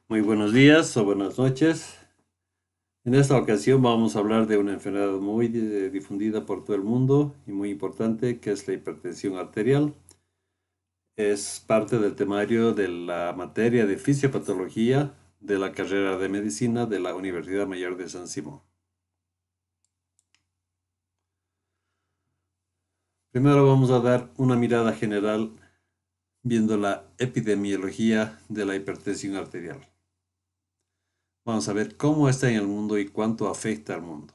Muy buenos días o buenas noches. En esta ocasión vamos a hablar de una enfermedad muy difundida por todo el mundo y muy importante, que es la hipertensión arterial. Es parte del temario de la materia de fisiopatología de la carrera de medicina de la Universidad Mayor de San Simón. Primero vamos a dar una mirada general viendo la epidemiología de la hipertensión arterial. Vamos a ver cómo está en el mundo y cuánto afecta al mundo.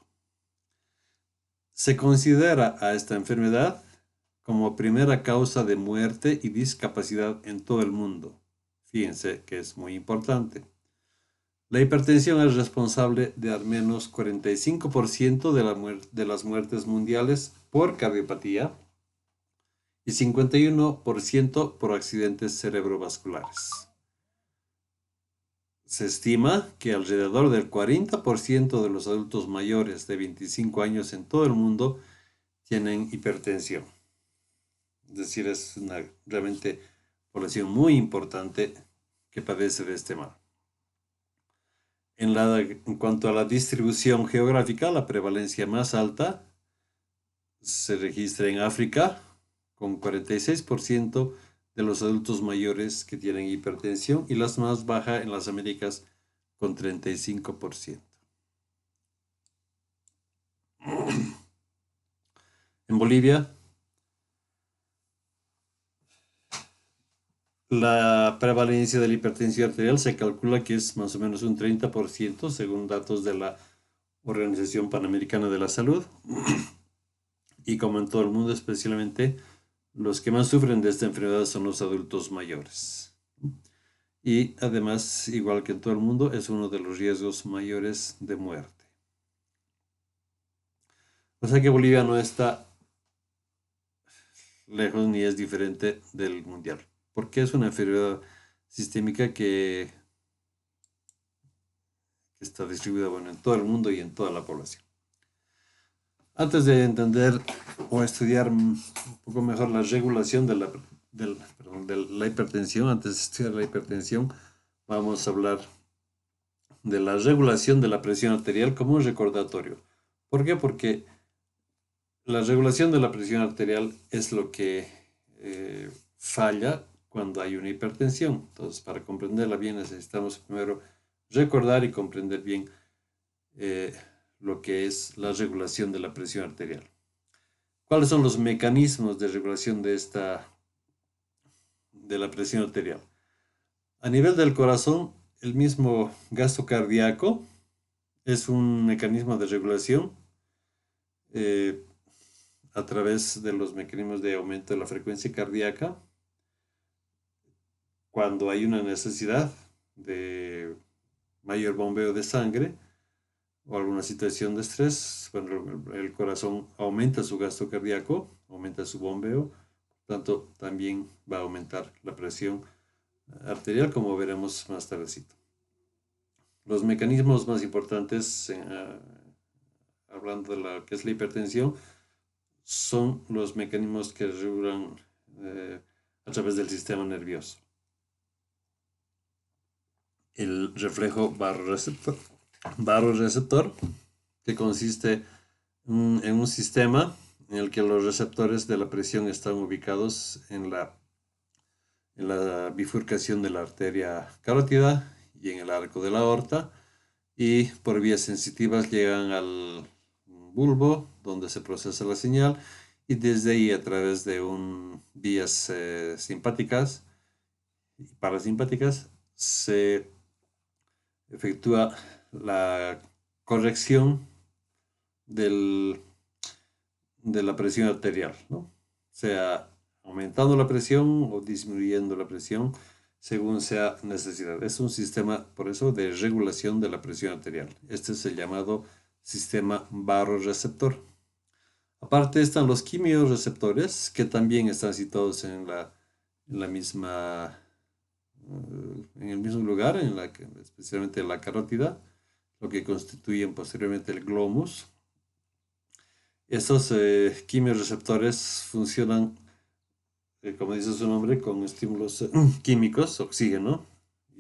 Se considera a esta enfermedad como primera causa de muerte y discapacidad en todo el mundo. Fíjense que es muy importante. La hipertensión es responsable de al menos 45% de las muertes mundiales por cardiopatía y 51% por accidentes cerebrovasculares. Se estima que alrededor del 40% de los adultos mayores de 25 años en todo el mundo tienen hipertensión. Es decir, es una realmente población muy importante que padece de este mal. En cuanto a la distribución geográfica, la prevalencia más alta se registra en África, con 46% de los adultos mayores que tienen hipertensión, y las más baja en las Américas, con 35%. En Bolivia, la prevalencia de la hipertensión arterial se calcula que es más o menos un 30%, según datos de la Organización Panamericana de la Salud. Y como en todo el mundo, especialmente los que más sufren de esta enfermedad son los adultos mayores. Y además, igual que en todo el mundo, es uno de los riesgos mayores de muerte. O sea que Bolivia no está lejos ni es diferente del mundial, porque es una enfermedad sistémica que está distribuida, bueno, en todo el mundo y en toda la población. Antes de entender o estudiar un poco mejor la regulación de la hipertensión, antes de estudiar la hipertensión, vamos a hablar de la regulación de la presión arterial como un recordatorio. ¿Por qué? Porque la regulación de la presión arterial es lo que falla cuando hay una hipertensión. Entonces, para comprenderla bien, necesitamos primero recordar y comprender bien eh, lo que es la regulación de la presión arterial. ¿Cuáles son los mecanismos de regulación de la presión arterial? A nivel del corazón, el mismo gasto cardíaco es un mecanismo de regulación eh, a través de los mecanismos de aumento de la frecuencia cardíaca. Cuando hay una necesidad de mayor bombeo de sangre o alguna situación de estrés, bueno, el corazón aumenta su gasto cardíaco, aumenta su bombeo, por tanto también va a aumentar la presión arterial, como veremos más tardecito. Los mecanismos más importantes, hablando de lo que es la hipertensión, son los mecanismos que regulan a través del sistema nervioso. El reflejo barroreceptor, que consiste en un sistema en el que los receptores de la presión están ubicados en la bifurcación de la arteria carótida y en el arco de la aorta, y por vías sensitivas llegan al bulbo donde se procesa la señal, y desde ahí a través de vías simpáticas y parasimpáticas se efectúa la corrección del, de la presión arterial, ¿no? Sea aumentando la presión o disminuyendo la presión según sea necesidad. Es un sistema, por eso, de regulación de la presión arterial. Este es el llamado sistema barroreceptor. Aparte están los quimiorreceptores, que también están situados en la misma, en el mismo lugar, especialmente en la carótida, lo que constituyen posteriormente el glomus. Estos quimiorreceptores funcionan, como dice su nombre, con estímulos químicos, oxígeno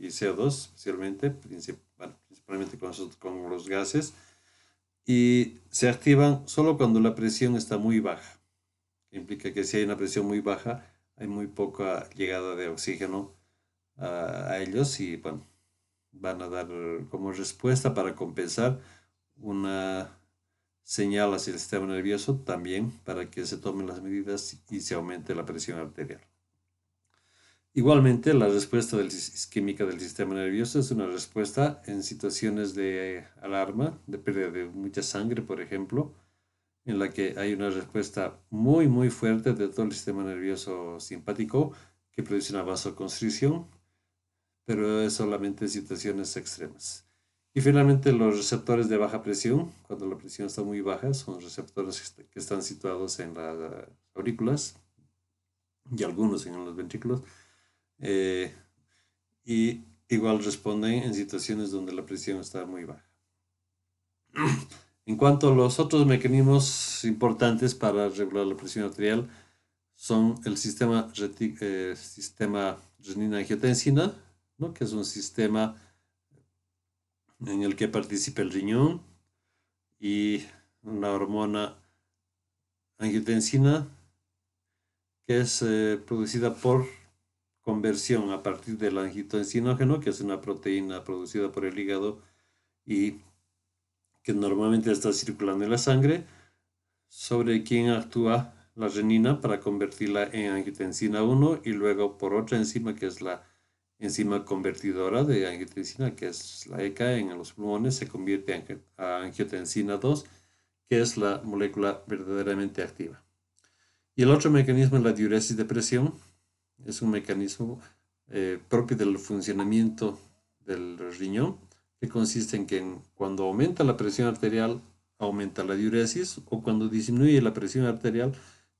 y CO2, especialmente, principalmente con los gases, y se activan solo cuando la presión está muy baja. Implica que si hay una presión muy baja, hay muy poca llegada de oxígeno a ellos y bueno, van a dar como respuesta para compensar una señal hacia el sistema nervioso también para que se tomen las medidas y se aumente la presión arterial. Igualmente, la respuesta isquémica del sistema nervioso es una respuesta en situaciones de alarma, de pérdida de mucha sangre, por ejemplo, en la que hay una respuesta muy, muy fuerte de todo el sistema nervioso simpático que produce una vasoconstricción, pero es solamente en situaciones extremas. Y finalmente, los receptores de baja presión, cuando la presión está muy baja, son receptores que están situados en las aurículas y algunos en los ventrículos. Y igual responden en situaciones donde la presión está muy baja. En cuanto a los otros mecanismos importantes para regular la presión arterial, son el sistema renina-angiotensina, ¿no? Que es un sistema en el que participa el riñón y una hormona angiotensina que es producida por conversión a partir del angiotensinógeno, que es una proteína producida por el hígado y que normalmente está circulando en la sangre, sobre quien actúa la renina para convertirla en angiotensina 1 y luego por otra enzima que es la enzima convertidora de angiotensina, que es la ECA en los pulmones, se convierte a angiotensina 2, que es la molécula verdaderamente activa. Y el otro mecanismo es la diuresis de presión. Es un mecanismo propio del funcionamiento del riñón, que consiste en que cuando aumenta la presión arterial, aumenta la diuresis, o cuando disminuye la presión arterial,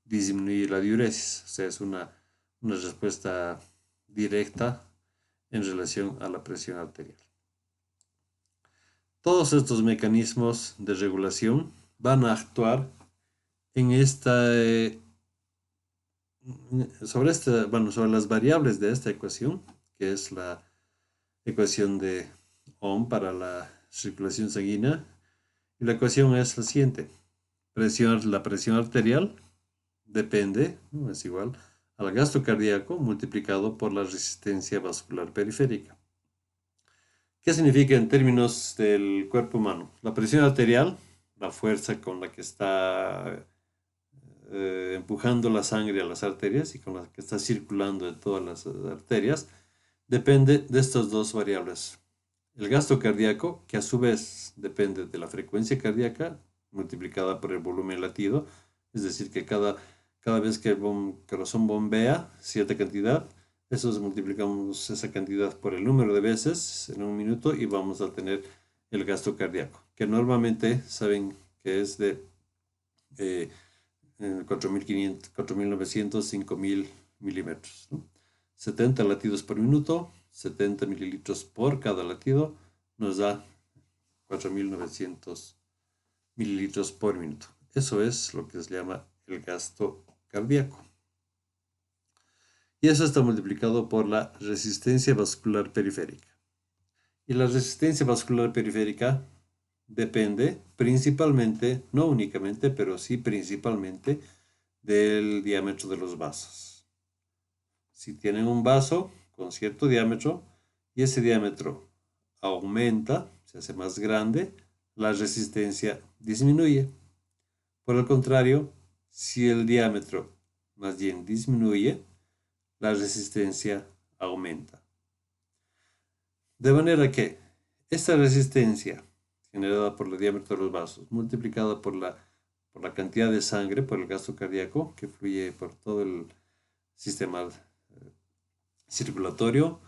disminuye la diuresis. O sea, es una respuesta directa en relación a la presión arterial. Todos estos mecanismos de regulación van a actuar en sobre las variables de esta ecuación, que es la ecuación de Ohm para la circulación sanguínea. Y la ecuación es la siguiente. La presión arterial depende, ¿no? Es igual al gasto cardíaco multiplicado por la resistencia vascular periférica. ¿Qué significa en términos del cuerpo humano? La presión arterial, la fuerza con la que está empujando la sangre a las arterias y con la que está circulando en todas las arterias, depende de estas dos variables. El gasto cardíaco, que a su vez depende de la frecuencia cardíaca multiplicada por el volumen latido, es decir, que cada vez que el corazón bombea cierta cantidad, multiplicamos esa cantidad por el número de veces en un minuto y vamos a tener el gasto cardíaco, que normalmente saben que es de 4.500, 4.900, 5.000 milímetros, ¿no? 70 latidos por minuto, 70 mililitros por cada latido, nos da 4.900 mililitros por minuto. Eso es lo que se llama el gasto cardíaco. Y eso está multiplicado por la resistencia vascular periférica. Y la resistencia vascular periférica depende principalmente, no únicamente, pero sí principalmente, del diámetro de los vasos. Si tienen un vaso con cierto diámetro y ese diámetro aumenta, se hace más grande, la resistencia disminuye. Por el contrario, si el diámetro más bien disminuye, la resistencia aumenta. De manera que esta resistencia generada por el diámetro de los vasos, multiplicada por la cantidad de sangre, por el gasto cardíaco que fluye por todo el sistema circulatorio,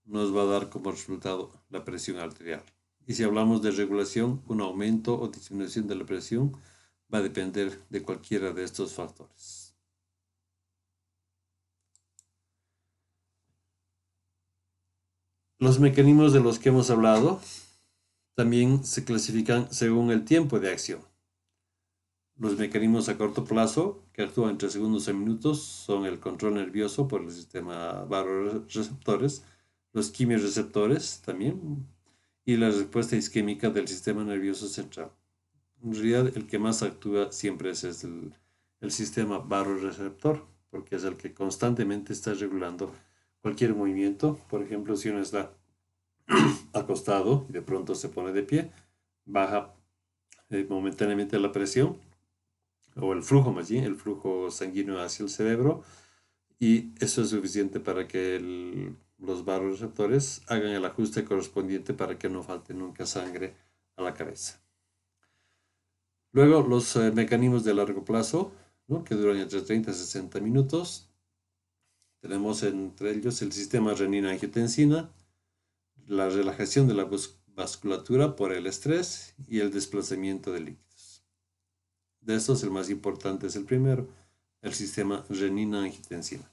nos va a dar como resultado la presión arterial. Y si hablamos de regulación, un aumento o disminución de la presión va a depender de cualquiera de estos factores. Los mecanismos de los que hemos hablado también se clasifican según el tiempo de acción. Los mecanismos a corto plazo, que actúan entre segundos y minutos, son el control nervioso por el sistema vasoreceptores, los quimiorreceptores también, y la respuesta isquémica del sistema nervioso central. En realidad, el que más actúa siempre es el sistema barorreceptor, porque es el que constantemente está regulando cualquier movimiento. Por ejemplo, si uno está acostado y de pronto se pone de pie, baja momentáneamente la presión o el flujo, más bien, el flujo sanguíneo hacia el cerebro, y eso es suficiente para que los barorreceptores hagan el ajuste correspondiente para que no falte nunca sangre a la cabeza. Luego, los mecanismos de largo plazo, ¿no?, que duran entre 30 y 60 minutos. Tenemos entre ellos el sistema renina-angiotensina, la relajación de la vasculatura por el estrés y el desplazamiento de líquidos. De estos, el más importante es el primero, el sistema renina-angiotensina.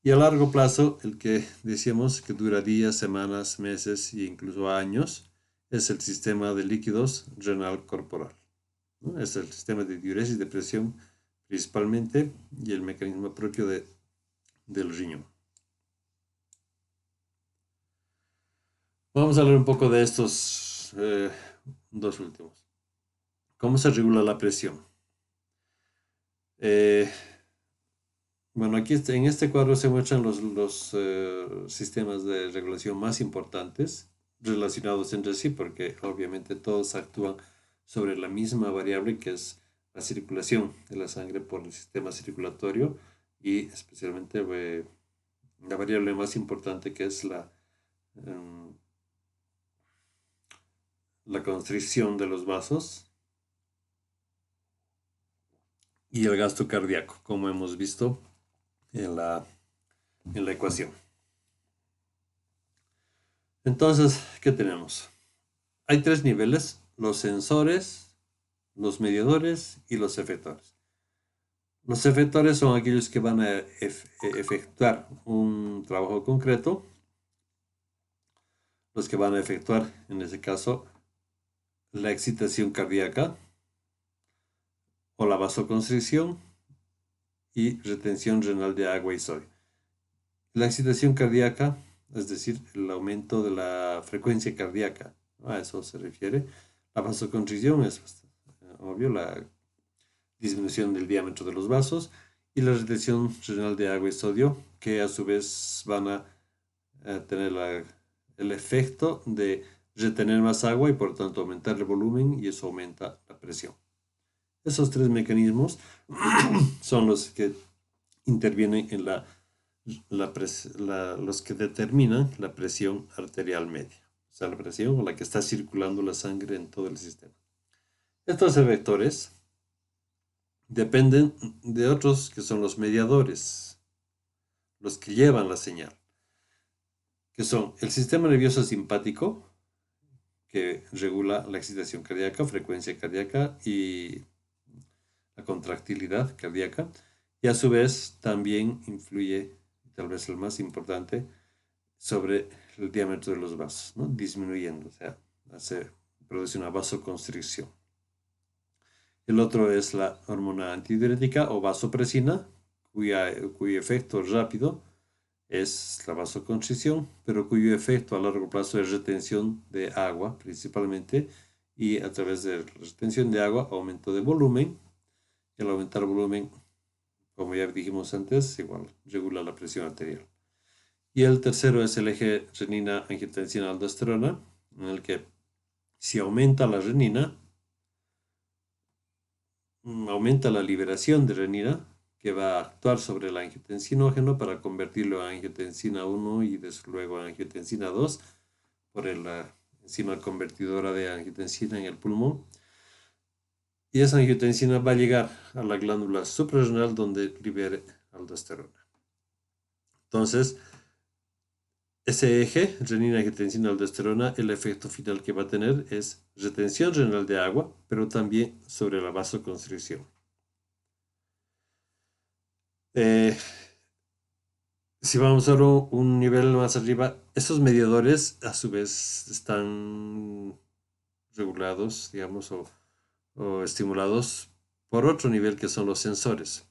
Y a largo plazo, el que decíamos que dura días, semanas, meses e incluso años, es el sistema de líquidos renal corporal, ¿no? Es el sistema de diuresis de presión principalmente y el mecanismo propio del riñón. Vamos a hablar un poco de estos dos últimos. ¿Cómo se regula la presión? Bueno, aquí en este cuadro se muestran los sistemas de regulación más importantes relacionados entre sí, porque obviamente todos actúan sobre la misma variable, que es la circulación de la sangre por el sistema circulatorio, y especialmente la variable más importante, que es la constricción de los vasos y el gasto cardíaco, como hemos visto en la ecuación. Entonces, ¿qué tenemos? Hay tres niveles: los sensores, los mediadores y los efectores. Los efectores son aquellos que van a efectuar un trabajo concreto, los que van a efectuar, en este caso, la excitación cardíaca o la vasoconstricción y retención renal de agua y sodio. La excitación cardíaca, es decir, el aumento de la frecuencia cardíaca, a eso se refiere. La vasoconstricción es obvio, la disminución del diámetro de los vasos, y la retención renal de agua y sodio, que a su vez van a tener el efecto de retener más agua y por tanto aumentar el volumen, y eso aumenta la presión. Esos tres mecanismos son los que intervienen en los que determinan la presión arterial media, o sea, la presión con la que está circulando la sangre en todo el sistema. Estos efectores dependen de otros que son los mediadores, los que llevan la señal, que son el sistema nervioso simpático, que regula la excitación cardíaca, frecuencia cardíaca y la contractilidad cardíaca, y a su vez también influye, tal vez el más importante, sobre el diámetro de los vasos, ¿no?, disminuyendo, o sea, produce una vasoconstricción. El otro es la hormona antidiurética o vasopresina, cuyo efecto rápido es la vasoconstricción, pero cuyo efecto a largo plazo es retención de agua principalmente, y a través de la retención de agua, aumento de volumen. El aumentar volumen, como ya dijimos antes, igual regula la presión arterial. Y el tercero es el eje renina-angiotensina-aldosterona, en el que si aumenta la renina, aumenta la liberación de renina, que va a actuar sobre el angiotensinógeno para convertirlo a angiotensina 1 y luego a angiotensina 2 por la enzima convertidora de angiotensina en el pulmón. Y esa angiotensina va a llegar a la glándula suprarrenal, donde libere aldosterona. Entonces, ese eje, renina, angiotensina, aldosterona, el efecto final que va a tener es retención renal de agua, pero también sobre la vasoconstricción. Si vamos a un nivel más arriba, esos mediadores a su vez están regulados, digamos, o estimulados por otro nivel, que son los sensores.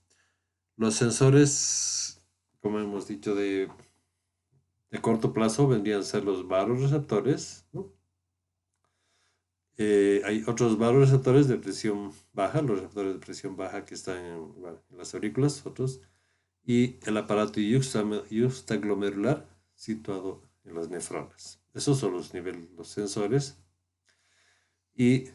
Los sensores, como hemos dicho, de corto plazo vendrían a ser los vasoreceptores, ¿no? Hay otros vasoreceptores de presión baja, los receptores de presión baja que están en las aurículas, otros, y el aparato yuxtaglomerular situado en las nefronas. Esos son los niveles, los sensores. Y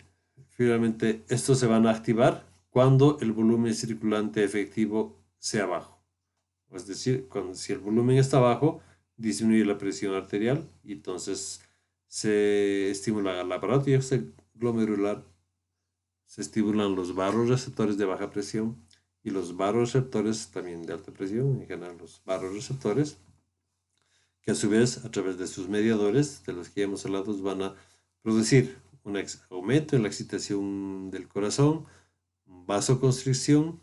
finalmente estos se van a activar cuando el volumen circulante efectivo sea bajo. Es decir, si el volumen está bajo, disminuye la presión arterial y entonces se estimula el aparato glomerular, se estimulan los vasoreceptores de baja presión y los vasoreceptores también de alta presión, en general los vasoreceptores, que a su vez, a través de sus mediadores, de los que ya hemos hablado, van a producir un aumento en la excitación del corazón, vasoconstricción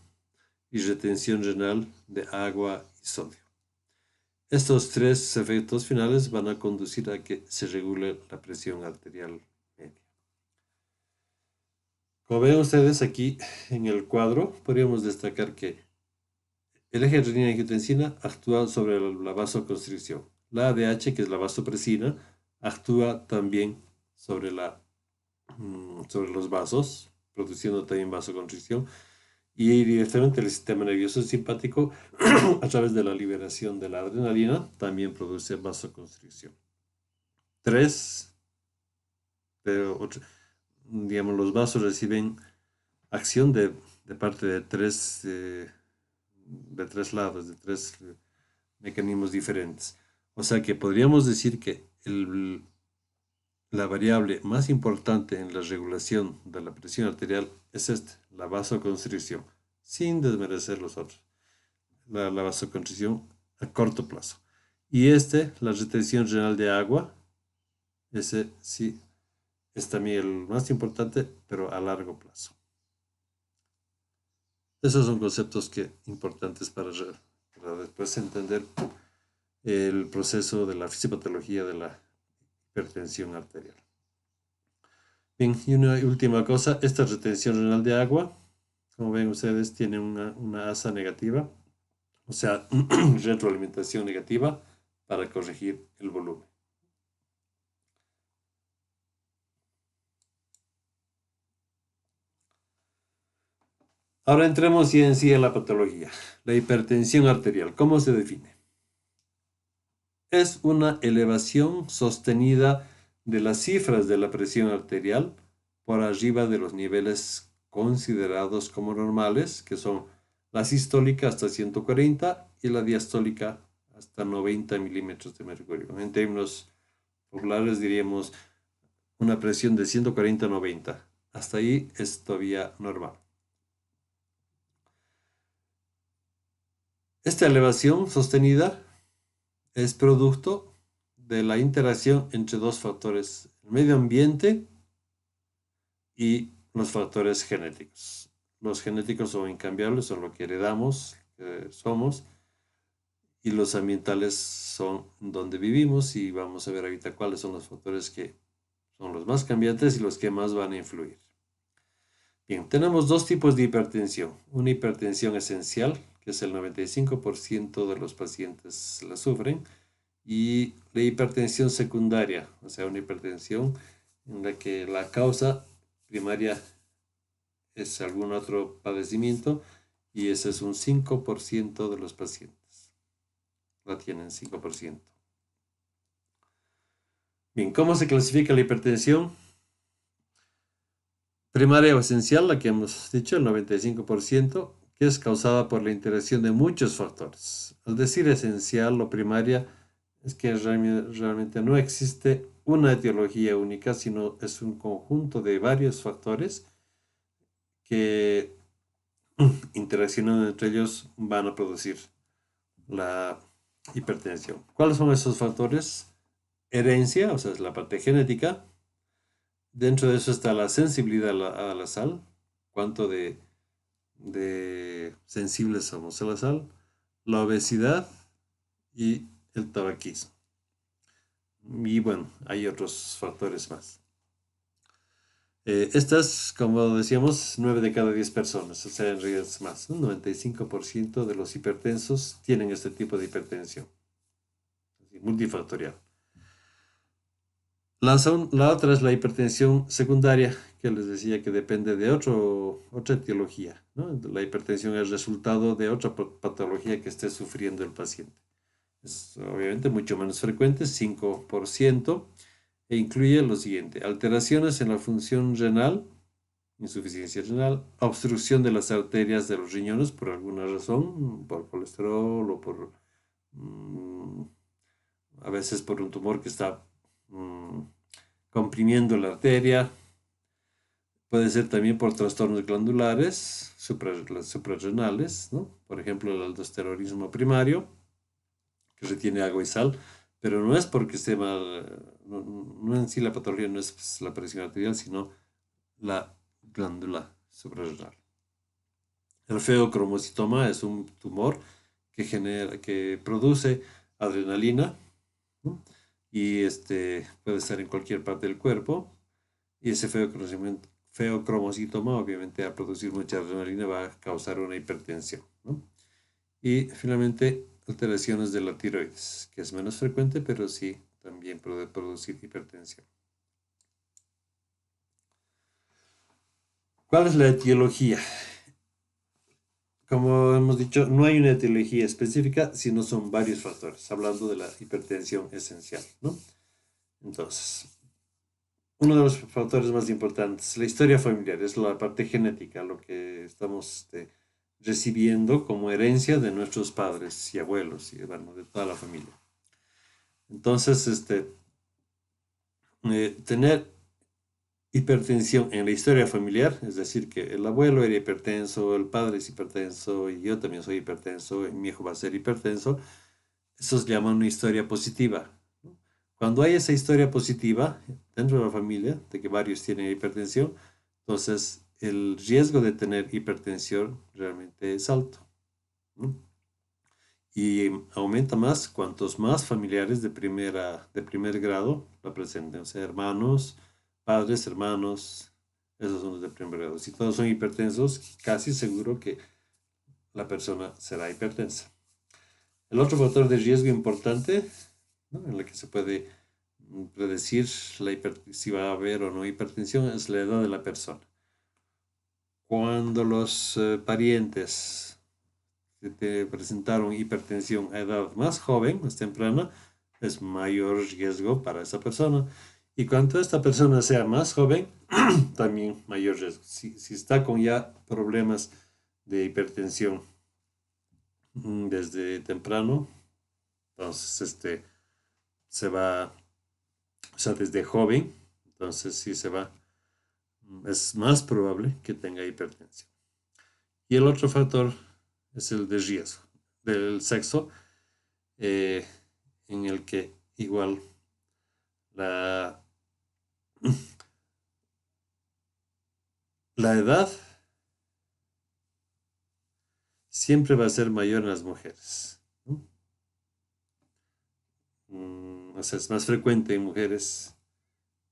y retención renal de agua y sodio. Estos tres efectos finales van a conducir a que se regule la presión arterial media. Como ven ustedes aquí en el cuadro, podríamos destacar que el eje adrenina-angiotensina actúa sobre la vasoconstricción. La ADH, que es la vasopresina, actúa también sobre los vasos, produciendo también vasoconstricción. Y directamente el sistema nervioso simpático, a través de la liberación de la adrenalina, también produce vasoconstricción. Digamos, los vasos reciben acción de parte de tres lados, de tres mecanismos diferentes. O sea que podríamos decir que la variable más importante en la regulación de la presión arterial es la vasoconstricción, sin desmerecer los otros. La vasoconstricción a corto plazo. Y la retención renal de agua, ese sí es también el más importante, pero a largo plazo. Esos son conceptos importantes para después entender el proceso de la fisiopatología de la hipertensión arterial. Bien, y una última cosa, esta retención renal de agua, como ven ustedes, tiene una asa negativa, o sea, retroalimentación negativa para corregir el volumen. Ahora entremos en sí en la patología. La hipertensión arterial, ¿cómo se define? Es una elevación sostenida de las cifras de la presión arterial por arriba de los niveles considerados como normales, que son la sistólica hasta 140 y la diastólica hasta 90 milímetros de mercurio. En términos populares diríamos una presión de 140 a 90. Hasta ahí es todavía normal. Esta elevación sostenida es producto de la interacción entre dos factores, el medio ambiente y los factores genéticos. Los genéticos son incambiables, son lo que heredamos, que somos, y los ambientales son donde vivimos, y vamos a ver ahorita cuáles son los factores que son los más cambiantes y los que más van a influir. Bien, tenemos dos tipos de hipertensión. Una hipertensión esencial, que es el 95% de los pacientes la sufren, y la hipertensión secundaria, o sea, una hipertensión en la que la causa primaria es algún otro padecimiento, y ese es un 5% de los pacientes. La tienen 5%. Bien, ¿cómo se clasifica la hipertensión? Primaria o esencial, la que hemos dicho, el 95%, que es causada por la interacción de muchos factores. Al decir esencial o primaria, es que realmente no existe una etiología única, sino es un conjunto de varios factores que interaccionando entre ellos van a producir la hipertensión. ¿Cuáles son esos factores? Herencia, o sea, es la parte genética. Dentro de eso está la sensibilidad a la sal, cuánto de sensibles somos a la sal, la obesidad y el tabaquismo. Y bueno, hay otros factores más. Estas, como decíamos, 9 de cada 10 personas, o sea, en realidad es más. Un 95% de los hipertensos tienen este tipo de hipertensión. multifactorial. La otra es la hipertensión secundaria, que les decía que depende de otra etiología, ¿no? La hipertensión es resultado de otra patología que esté sufriendo el paciente. Es obviamente mucho menos frecuente, 5%, e incluye lo siguiente: alteraciones en la función renal, insuficiencia renal, obstrucción de las arterias de los riñones por alguna razón, por colesterol o por mm, a veces por un tumor que está comprimiendo la arteria. Puede ser también por trastornos glandulares suprarrenales, ¿no? Por ejemplo, el aldosteronismo primario, que retiene agua y sal, pero no es porque esté mal, no en sí la patología no es pues, la presión arterial, sino la glándula suprarrenal. El feocromocitoma es un tumor que produce adrenalina, ¿no? Y puede estar en cualquier parte del cuerpo. Y ese feocromocitoma, obviamente, al producir mucha adrenalina, va a causar una hipertensión, ¿no? Y finalmente, alteraciones de la tiroides, que es menos frecuente, pero sí también puede producir hipertensión. ¿Cuál es la etiología? Como hemos dicho, no hay una etiología específica, sino son varios factores, hablando de la hipertensión esencial, ¿no? Entonces, uno de los factores más importantes, la historia familiar, es la parte genética, lo que estamos recibiendo como herencia de nuestros padres y abuelos y bueno, de toda la familia. Entonces, tener hipertensión en la historia familiar, es decir, que el abuelo era hipertenso, el padre es hipertenso y yo también soy hipertenso y mi hijo va a ser hipertenso, eso se llama una historia positiva, ¿no? Cuando hay esa historia positiva dentro de la familia, de que varios tienen hipertensión, entonces el riesgo de tener hipertensión realmente es alto, ¿no? Y aumenta más cuantos más familiares de primer grado la presenten, o sea, hermanos, padres, hermanos, esos son los de primer grado. Si todos son hipertensos, casi seguro que la persona será hipertensa. El otro factor de riesgo importante, ¿no?, en el que se puede predecir si va a haber o no hipertensión es la edad de la persona. Cuando los parientes te presentaron hipertensión a edad más joven, más temprana, es mayor riesgo para esa persona. Y cuanto esta persona sea más joven, también mayor riesgo. Si está con ya problemas de hipertensión desde temprano, entonces se va, o sea, desde joven, entonces sí se va, es más probable que tenga hipertensión. Y el otro factor es el de riesgo del sexo, eh, en el que igual la, la edad siempre va a ser mayor en las mujeres, ¿no? O sea, es más frecuente en mujeres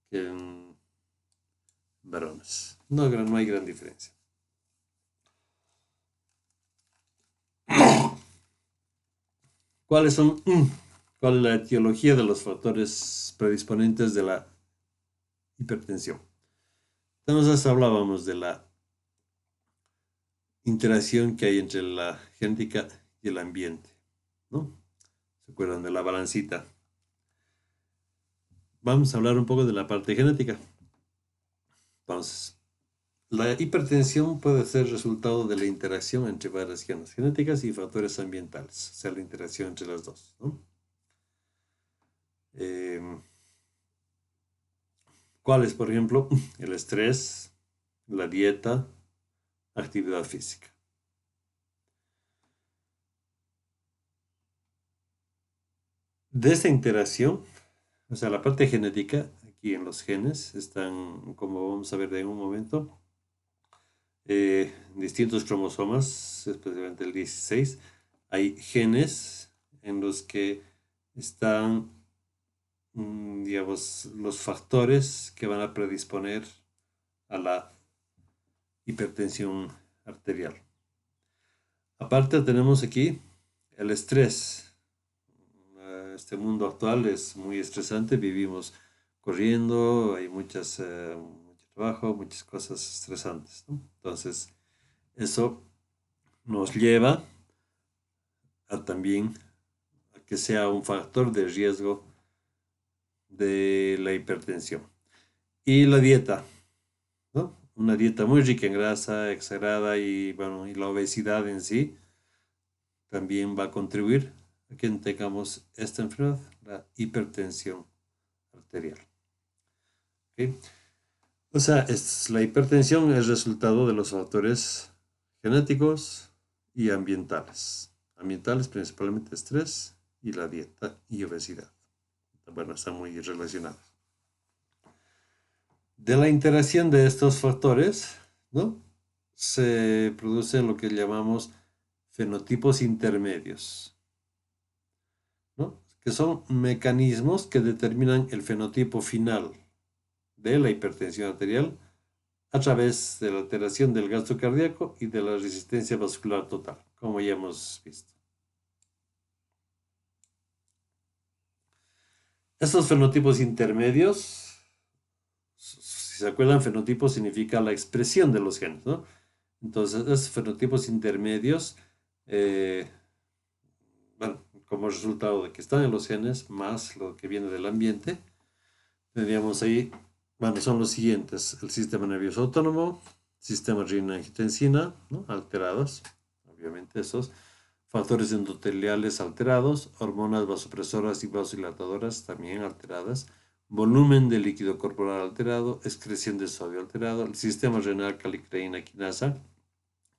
que en varones. No hay gran diferencia. ¿Cuáles son, ¿Cuál es la etiología de los factores predisponentes de la hipertensión? Entonces hablábamos de la interacción que hay entre la genética y el ambiente, ¿no? ¿Se acuerdan de la balancita? Vamos a hablar un poco de la parte genética. Entonces, la hipertensión puede ser resultado de la interacción entre variaciones genéticas y factores ambientales, o sea, la interacción entre las dos, ¿no? ¿Cuáles, por ejemplo? El estrés, la dieta, actividad física. De esta interacción, o sea, la parte genética, aquí en los genes, están, como vamos a ver en un momento, distintos cromosomas, especialmente el 16. Hay genes en los que están, digamos, los factores que van a predisponer a la hipertensión arterial. Aparte tenemos aquí el estrés. este mundo actual es muy estresante, vivimos corriendo, hay mucho trabajo, muchas cosas estresantes, ¿no? Entonces, eso nos lleva a también a que sea un factor de riesgo de la hipertensión. Y la dieta, ¿no? Una dieta muy rica en grasa, exagerada y, bueno, y la obesidad en sí también va a contribuir a que tengamos esta enfermedad, la hipertensión arterial. ¿Ok? O sea, la hipertensión es resultado de los factores genéticos y ambientales. Ambientales principalmente estrés y la dieta y obesidad. Bueno, están muy relacionados. De la interacción de estos factores, ¿no? Se producen lo que llamamos fenotipos intermedios, ¿no? Que son mecanismos que determinan el fenotipo final de la hipertensión arterial a través de la alteración del gasto cardíaco y de la resistencia vascular total, como ya hemos visto. Estos fenotipos intermedios, si se acuerdan, fenotipo significa la expresión de los genes, ¿no? Entonces, estos fenotipos intermedios, eh, bueno, como resultado de que están en los genes, más lo que viene del ambiente, tendríamos ahí, bueno, son los siguientes: el sistema nervioso autónomo, sistema renina-angiotensina, ¿no? Alterados, obviamente esos, factores endoteliales alterados, hormonas vasopresoras y vasodilatadoras también alteradas, volumen de líquido corporal alterado, excreción de sodio alterado, el sistema renal calicreína quinasa,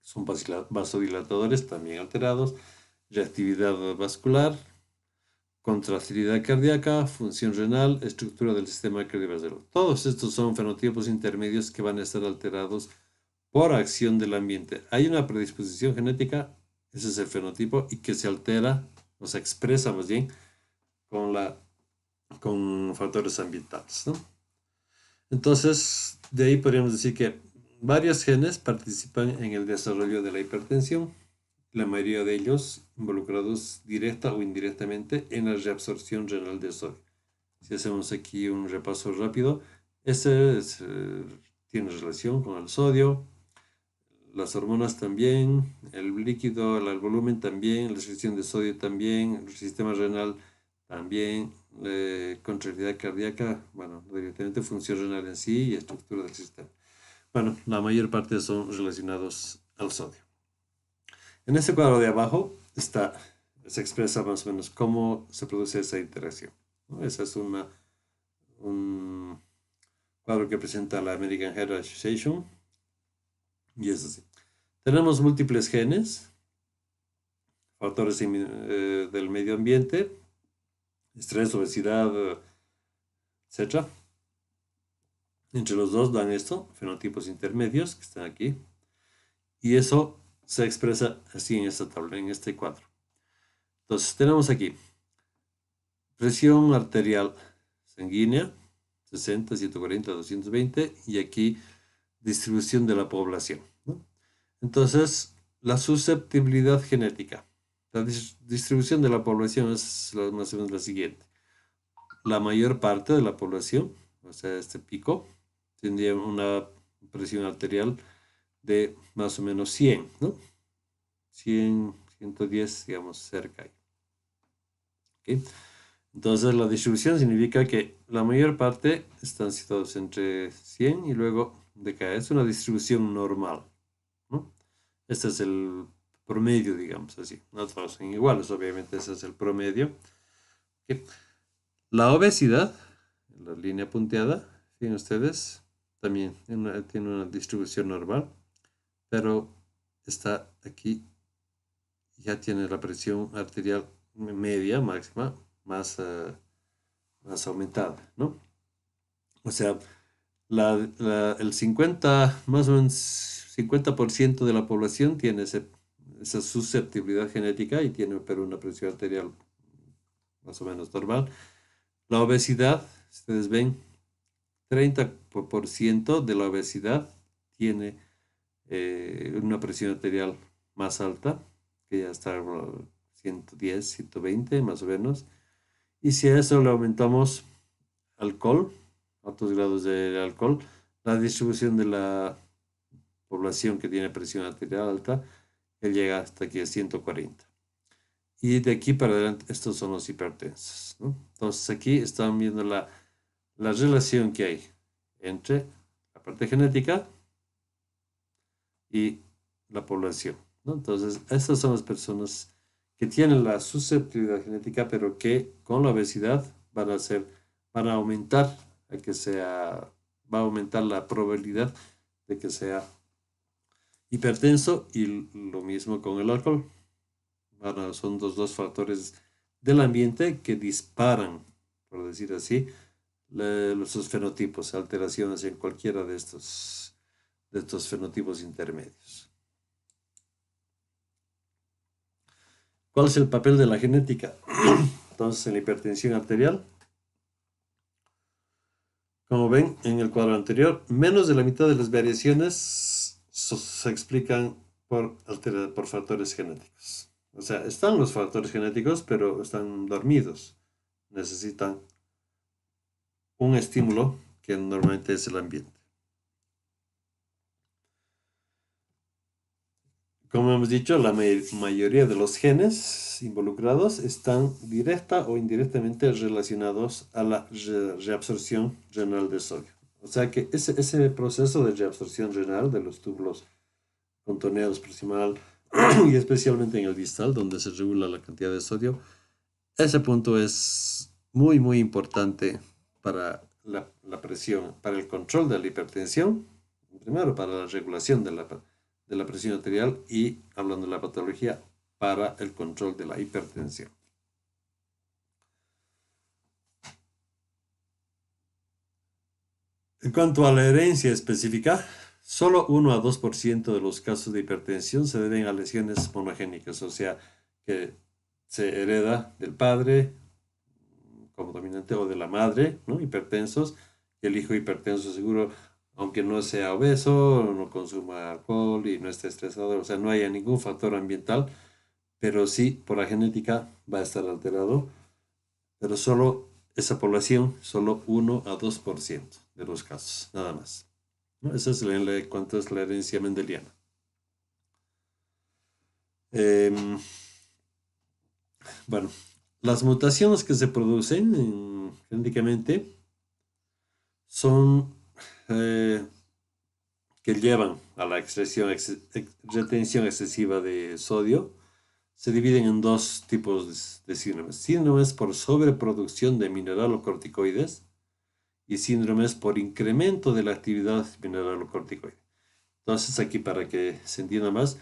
son vasodilatadores también alterados, reactividad vascular, contractilidad cardíaca, función renal, estructura del sistema cardiovascular. Todos estos son fenotipos intermedios que van a estar alterados por acción del ambiente. Hay una predisposición genética, ese es el fenotipo, y que se altera, o se expresa más bien, con factores ambientales, ¿no? Entonces, de ahí podríamos decir que varios genes participan en el desarrollo de la hipertensión, la mayoría de ellos involucrados directa o indirectamente en la reabsorción renal de sodio. Si hacemos aquí un repaso rápido, tiene relación con el sodio, las hormonas también, el líquido, el volumen también, la restricción de sodio también, el sistema renal también, contractilidad cardíaca, bueno, directamente función renal en sí y estructura del sistema. Bueno, la mayor parte son relacionados al sodio. En este cuadro de abajo se expresa más o menos cómo se produce esa interacción, ¿no? Ese es un cuadro que presenta la American Heart Association y es así. Tenemos múltiples genes, factores del medio ambiente, estrés, obesidad, etc. Entre los dos dan esto, fenotipos intermedios que están aquí. Y eso se expresa así en esta tabla, en este cuadro. Entonces tenemos aquí presión arterial sanguínea, 60, 140, 220, y aquí distribución de la población, ¿no? Entonces, la susceptibilidad genética. La distribución de la población es más o menos la siguiente. La mayor parte de la población, o sea, este pico, tendría una presión arterial de más o menos 100, ¿no? 100, 110, digamos, cerca ahí. ¿Okay? Entonces, la distribución significa que la mayor parte están situados entre 100 y luego decae. Es una distribución normal, ¿no? Este es el promedio, digamos así. No todos son iguales, obviamente, ese es el promedio. ¿Okay? La obesidad, la línea punteada, fíjense ustedes, también tiene una distribución normal, pero está aquí, ya tiene la presión arterial media, máxima, más aumentada, ¿no? O sea, el 50, más o menos 50% de la población tiene esa susceptibilidad genética y tiene pero una presión arterial más o menos normal. La obesidad, ustedes ven, 30% de la obesidad tiene una presión arterial más alta, que ya está 110, 120 más o menos, Y si a eso le aumentamos alcohol, altos grados de alcohol, la distribución de la población que tiene presión arterial alta, que llega hasta aquí a 140. Y de aquí para adelante, estos son los hipertensos, ¿no? Entonces aquí están viendo la relación que hay entre la parte genética y la población, ¿no? Entonces, estas son las personas que tienen la susceptibilidad genética, pero que con la obesidad van a aumentar a que sea, va a aumentar la probabilidad de que sea hipertenso y lo mismo con el alcohol. Bueno, son los dos factores del ambiente que disparan, por decir así, los fenotipos, alteraciones en cualquiera de estos fenotipos intermedios. ¿Cuál es el papel de la genética? Entonces, en la hipertensión arterial, como ven en el cuadro anterior, menos de la mitad de las variaciones se explican por factores genéticos. O sea, están los factores genéticos, pero están dormidos. Necesitan un estímulo que normalmente es el ambiente. Como hemos dicho, la mayoría de los genes involucrados están directa o indirectamente relacionados a la reabsorción renal de sodio. O sea que ese proceso de reabsorción renal de los túbulos contorneados proximal y especialmente en el distal, donde se regula la cantidad de sodio, ese punto es muy, muy importante para la presión, para el control de la hipertensión, primero para la regulación de la presión arterial y, hablando de la patología, para el control de la hipertensión. En cuanto a la herencia específica, solo 1 a 2% de los casos de hipertensión se deben a lesiones monogénicas, o sea, que se hereda del padre como dominante o de la madre, ¿no? Hipertensos, y el hijo hipertenso seguro, aunque no sea obeso, no consuma alcohol y no esté estresado, o sea, no haya ningún factor ambiental, pero sí por la genética va a estar alterado, pero solo esa población, solo 1 a 2% de los casos, nada más, ¿no? Esa es cuánto es la herencia mendeliana. Eh, bueno, las mutaciones que se producen genéticamente son que llevan a la retención excesiva de sodio, se dividen en dos tipos de síndromes. Síndromes por sobreproducción de mineralocorticoides y síndromes por incremento de la actividad mineralocorticoide. Entonces, aquí para que se entienda más,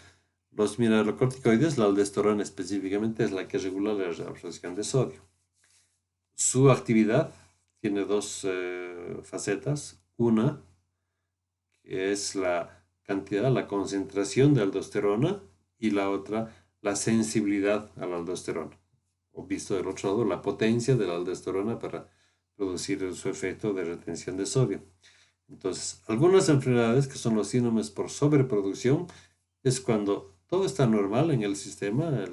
los mineralocorticoides, la aldosterona específicamente, es la que regula la absorción de sodio. Su actividad tiene dos facetas. Una es la cantidad, la concentración de aldosterona, y la otra, la sensibilidad a la aldosterona. O visto del otro lado, la potencia de la aldosterona para producir su efecto de retención de sodio. Entonces, algunas enfermedades que son los síndromes por sobreproducción es cuando todo está normal en el sistema de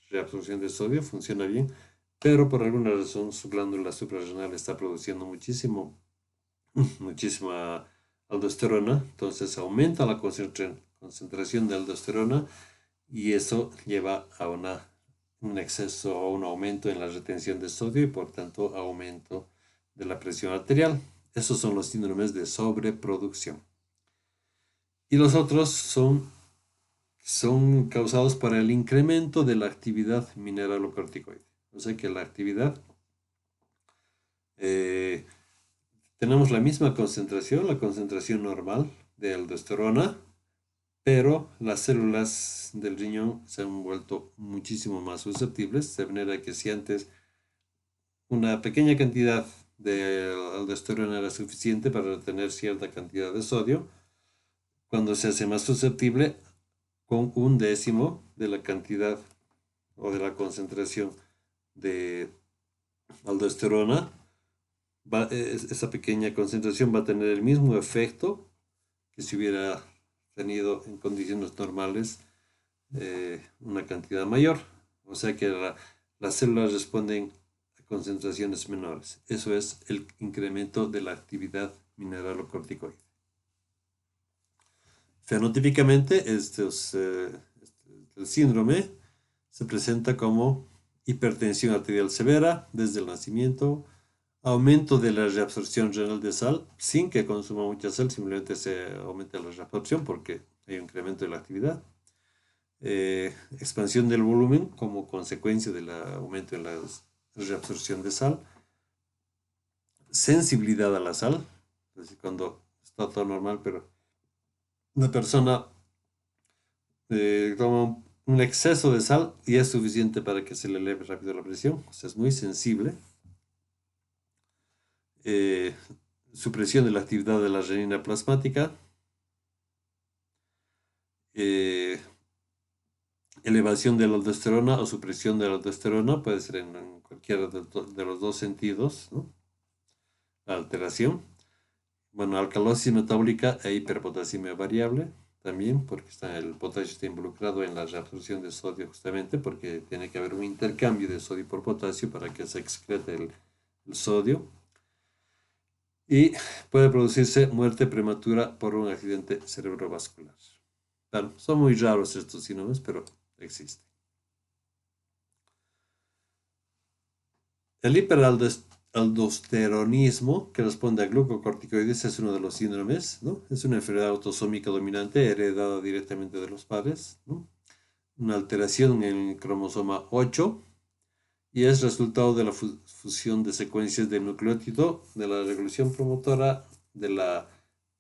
reabsorción de sodio, funciona bien, pero por alguna razón su glándula suprarrenal está produciendo muchísima aldosterona, entonces aumenta la concentración de aldosterona y eso lleva a un exceso o un aumento en la retención de sodio y por tanto aumento de la presión arterial. Esos son los síndromes de sobreproducción. Y los otros son causados por el incremento de la actividad mineralocorticoide. O sea que la actividad eh, tenemos la misma concentración, la concentración normal de aldosterona, pero las células del riñón se han vuelto muchísimo más susceptibles, de manera que si antes una pequeña cantidad de aldosterona era suficiente para retener cierta cantidad de sodio, cuando se hace más susceptible, con 1/10 de la cantidad o de la concentración de aldosterona, esa pequeña concentración va a tener el mismo efecto que si hubiera tenido en condiciones normales una cantidad mayor. O sea que las células responden a concentraciones menores. Eso es el incremento de la actividad mineralocorticoide. Fenotípicamente, el síndrome se presenta como hipertensión arterial severa desde el nacimiento, aumento de la reabsorción renal de sal, sin que consuma mucha sal, simplemente se aumenta la reabsorción porque hay un incremento de la actividad. Expansión del volumen como consecuencia del aumento en la reabsorción de sal. Sensibilidad a la sal, es decir, cuando está todo normal, pero una persona toma un exceso de sal y es suficiente para que se le eleve rápido la presión, o sea, es muy sensible. Eh, Supresión de la actividad de la renina plasmática, elevación de la aldosterona o supresión de la aldosterona, puede ser en cualquiera de los dos sentidos, ¿no? La alteración. Bueno, alcalosis metabólica e hiperpotasemia variable también, porque el potasio está involucrado en la reabsorción de sodio justamente, porque tiene que haber un intercambio de sodio por potasio para que se excrete el sodio. Y puede producirse muerte prematura por un accidente cerebrovascular. Claro, son muy raros estos síndromes, pero existen. El hiperaldosteronismo, que responde a glucocorticoides, es uno de los síndromes, ¿no? Es una enfermedad autosómica dominante heredada directamente de los padres, ¿no? Una alteración en el cromosoma 8 y es resultado de la fusión de secuencias de nucleótido de la regulación promotora de la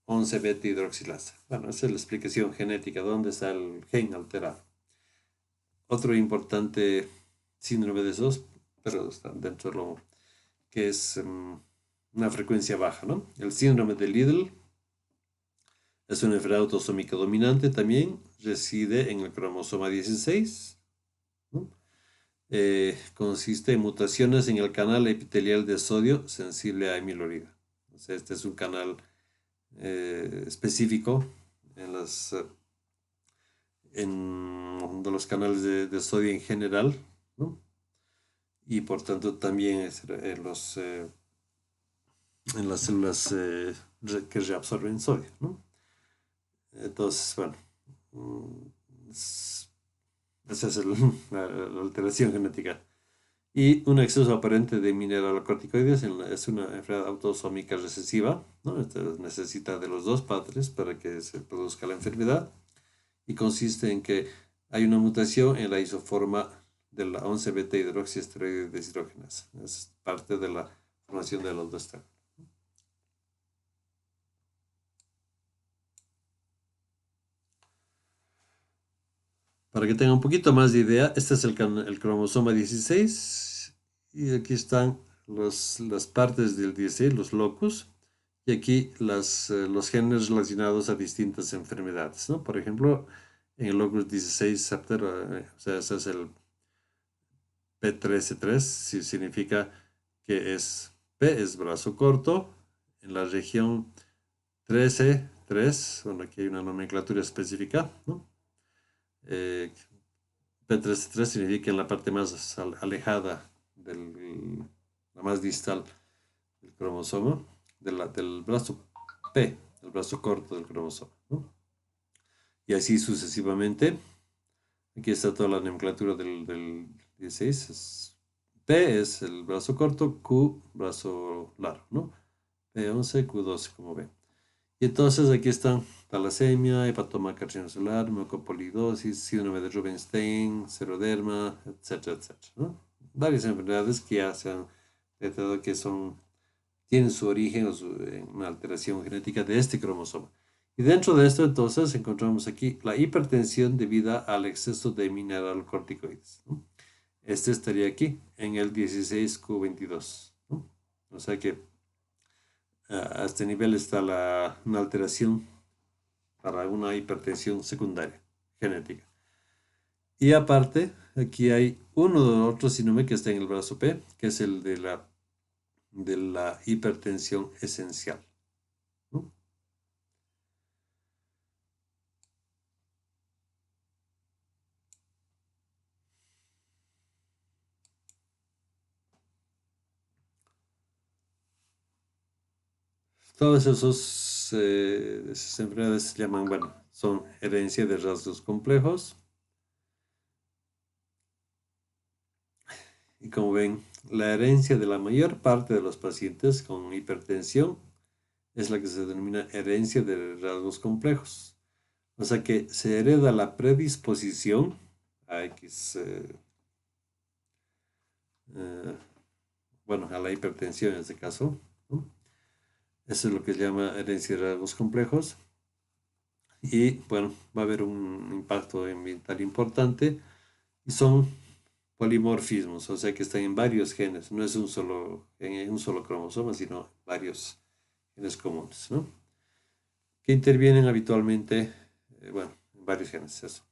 11-beta hidroxilasa. Bueno, esa es la explicación genética, dónde está el gen alterado. Otro importante síndrome de esos, pero está dentro de lo que es una frecuencia baja, ¿no? El síndrome de Liddle es una enfermedad autosómica dominante también, reside en el cromosoma 16, ¿no? Consiste en mutaciones en el canal epitelial de sodio sensible a amilorida. O sea, este es un canal específico en de los canales de sodio en general, ¿no? Y por tanto también en las células que reabsorben sodio, ¿no? Entonces, bueno, esa es la alteración genética. Y un exceso aparente de mineralocorticoides es una enfermedad autosómica recesiva, ¿no? Necesita de los dos padres para que se produzca la enfermedad y consiste en que hay una mutación en la isoforma de la 11-beta hidroxiesteroide deshidrogenasa. Es parte de la formación del aldosterona. Para que tengan un poquito más de idea, este es el cromosoma 16 y aquí están las partes del 16, los locus, y aquí los genes relacionados a distintas enfermedades, ¿no? Por ejemplo, en el locus 16 septer, o sea, ese es el P13-3, significa que P es brazo corto, en la región 13-3, bueno, aquí hay una nomenclatura específica, ¿no? Eh, P13-3 significa en la parte más alejada, la más distal del cromosoma, del brazo P, el brazo corto del cromosoma, ¿no? Y así sucesivamente. Aquí está toda la nomenclatura del 16. P es el brazo corto, Q brazo largo, ¿no? P11, Q12, como ven. Y entonces aquí están talasemia, hepatoma carcinocelular, mucopolidosis, síndrome de Rubinstein, seroderma, etcétera, etcétera, ¿no? Varias enfermedades que ya se han detectado que tienen su origen en una alteración genética de este cromosoma. Y dentro de esto entonces encontramos aquí la hipertensión debida al exceso de mineralocorticoides, ¿no? Este estaría aquí en el 16q22, ¿no? O sea que a este nivel está una alteración para una hipertensión secundaria genética. Y aparte, aquí hay otro síndrome que está en el brazo P, que es el de la hipertensión esencial, ¿no? Todas esas enfermedades se llaman, bueno, son herencia de rasgos complejos. Y como ven, la herencia de la mayor parte de los pacientes con hipertensión es la que se denomina herencia de rasgos complejos. O sea que se hereda la predisposición a X, eh, bueno, a la hipertensión en este caso, ¿no? Eso es lo que se llama herencia de rasgos complejos. Y bueno, va a haber un impacto ambiental importante y son polimorfismos, o sea que están en varios genes, no es en un solo cromosoma, sino varios genes comunes, ¿no? Que intervienen habitualmente, bueno, en varios genes, eso.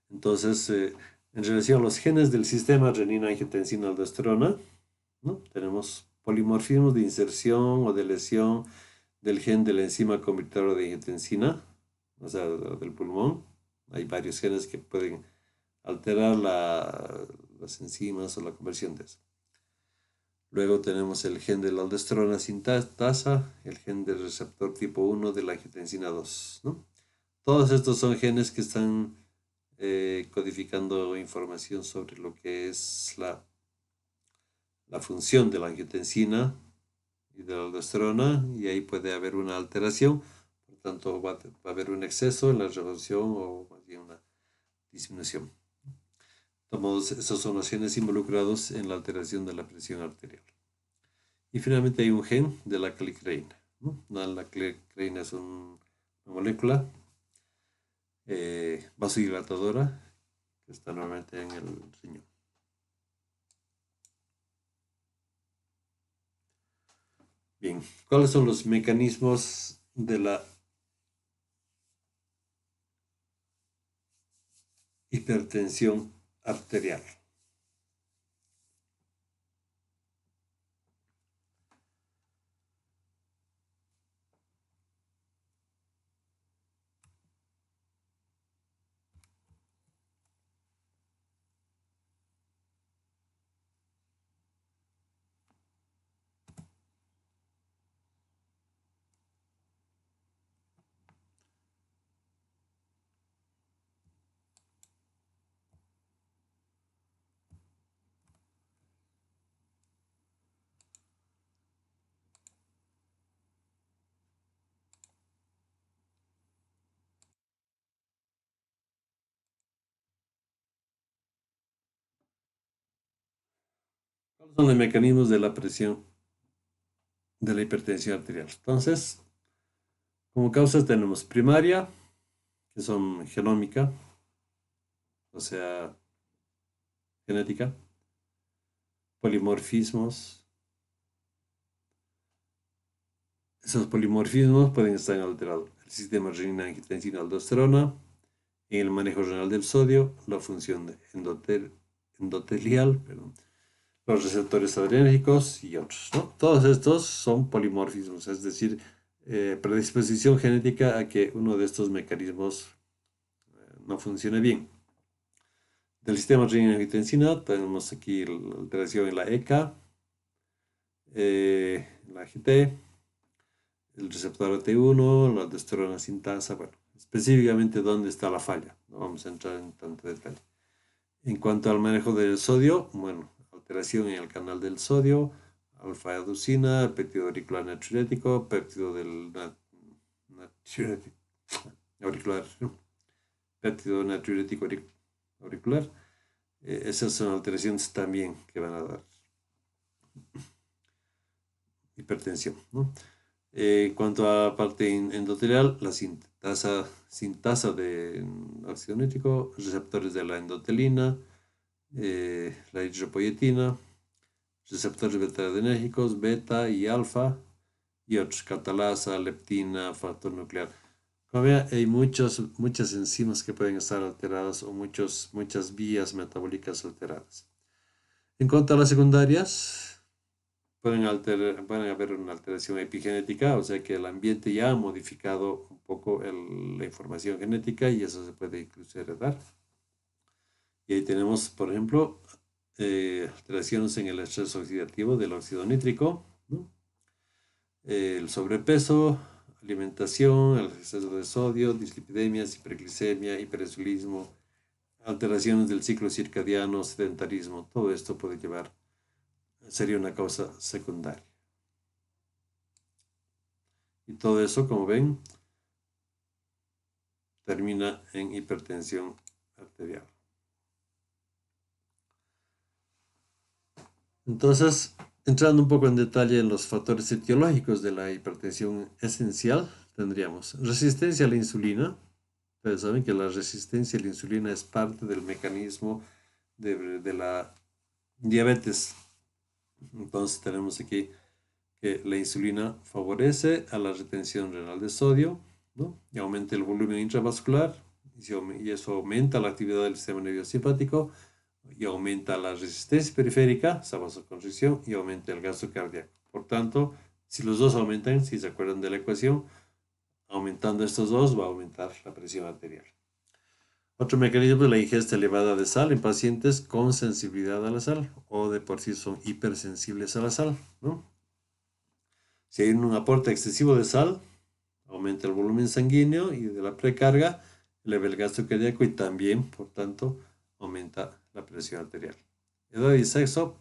Entonces, en relación a los genes del sistema renina-angiotensina-aldosterona, ¿no? Tenemos polimorfismos de inserción o de lesión del gen de la enzima convertidora de angiotensina, o sea, del pulmón. Hay varios genes que pueden alterar las enzimas o la conversión de eso. Luego tenemos el gen de la aldosterona sintasa, el gen del receptor tipo 1 de la angiotensina 2, ¿no? Todos estos son genes que están codificando información sobre lo que es la función de la angiotensina y de la aldosterona, y ahí puede haber una alteración, por tanto va a haber un exceso en la reducción o más bien una disminución. De todos modos, esos son los genes involucrados en la alteración de la presión arterial. Y finalmente hay un gen de la calicreína, ¿no? La calicreína es una molécula vasodilatadora que está normalmente en el riñón. Bien, ¿cuáles son los mecanismos de la hipertensión arterial? ¿Cuáles son los mecanismos de la presión de la hipertensión arterial? Entonces, como causas tenemos primaria, que son genómica, o sea, genética, polimorfismos. Esos polimorfismos pueden estar alterados el sistema renina-angiotensina-aldosterona, en el manejo renal del sodio, la función endotelial, perdón, los receptores adrenérgicos y otros, ¿no? Todos estos son polimorfismos, es decir, predisposición genética a que uno de estos mecanismos no funcione bien. Del sistema renina-angiotensina tenemos aquí la alteración en la ECA, la AGT, el receptor AT1, la aldosterona sintasa, bueno, específicamente dónde está la falla. No vamos a entrar en tanto detalle. En cuanto al manejo del sodio, bueno, alteración en el canal del sodio, alfa-adenosina, péptido auricular natriurético, péptido del natriurético auricular, ¿no? Péptido natriurético auricular. Esas son alteraciones también que van a dar hipertensión, ¿no? En cuanto a la parte endotelial, la sintasa de ácido nítrico, receptores de la endotelina, la eritropoyetina, receptores beta-adrenérgicos, beta y alfa, y otros, catalasa, leptina, factor nuclear. Como vean, hay muchas enzimas que pueden estar alteradas o muchas vías metabólicas alteradas. En cuanto a las secundarias, pueden haber una alteración epigenética, o sea que el ambiente ya ha modificado un poco la información genética y eso se puede incluso heredar. Y ahí tenemos, por ejemplo, alteraciones en el estrés oxidativo del óxido nítrico, ¿no? el sobrepeso, alimentación, el exceso de sodio, dislipidemias, hiperglicemia, hiperinsulismo, alteraciones del ciclo circadiano, sedentarismo. Todo esto puede llevar, sería una causa secundaria. Y todo eso, como ven, termina en hipertensión arterial. Entonces, entrando un poco en detalle en los factores etiológicos de la hipertensión esencial, tendríamos resistencia a la insulina. Ustedes saben que la resistencia a la insulina es parte del mecanismo de la diabetes. Entonces tenemos aquí que la insulina favorece a la retención renal de sodio, ¿no? Y aumenta el volumen intravascular y eso aumenta la actividad del sistema nervioso simpático y aumenta la resistencia periférica, esa vasoconstricción, y aumenta el gasto cardíaco. Por tanto, si los dos aumentan, si se acuerdan de la ecuación, aumentando estos dos va a aumentar la presión arterial. Otro mecanismo es la ingesta elevada de sal en pacientes con sensibilidad a la sal o de por sí son hipersensibles a la sal, ¿no? Si hay un aporte excesivo de sal, aumenta el volumen sanguíneo y de la precarga, eleva el gasto cardíaco y también, por tanto, aumenta la presión arterial. Edad y sexo,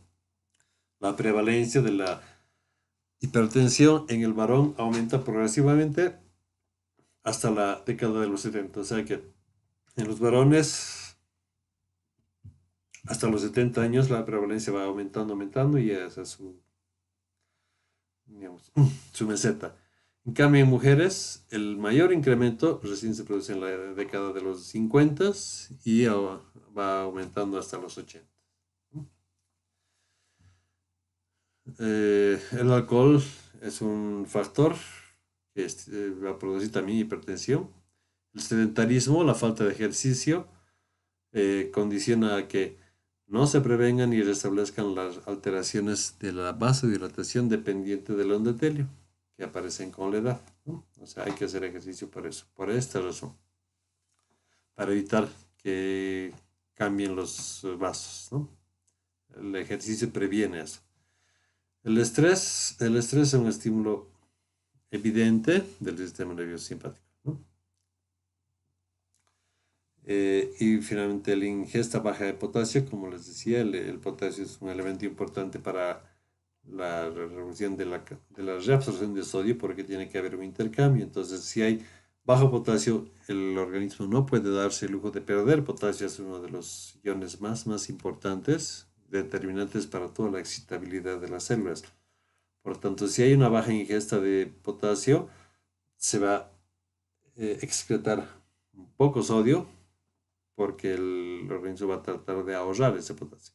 la prevalencia de la hipertensión en el varón aumenta progresivamente hasta la década de los 70. O sea que en los varones, hasta los 70 años, la prevalencia va aumentando y esa es su, digamos, su meseta. En cambio, en mujeres, el mayor incremento recién se produce en la década de los 50 y va aumentando hasta los 80. El alcohol es un factor que va a producir también hipertensión. El sedentarismo, la falta de ejercicio, condiciona a que no se prevengan y restablezcan las alteraciones de la vasodilatación dependiente del endotelio que aparecen con la edad, ¿no? O sea, hay que hacer ejercicio por eso, por esta razón, para evitar que cambien los vasos, ¿no? El ejercicio previene eso. El estrés es un estímulo evidente del sistema nervioso simpático, ¿no? Y finalmente la ingesta baja de potasio, como les decía, el potasio es un elemento importante para la reducción de la reabsorción de sodio porque tiene que haber un intercambio. Entonces, si hay bajo potasio, el organismo no puede darse el lujo de perder. Potasio es uno de los iones más importantes, determinantes para toda la excitabilidad de las células. Por lo tanto, si hay una baja ingesta de potasio, se va a excretar poco sodio porque el organismo va a tratar de ahorrar ese potasio.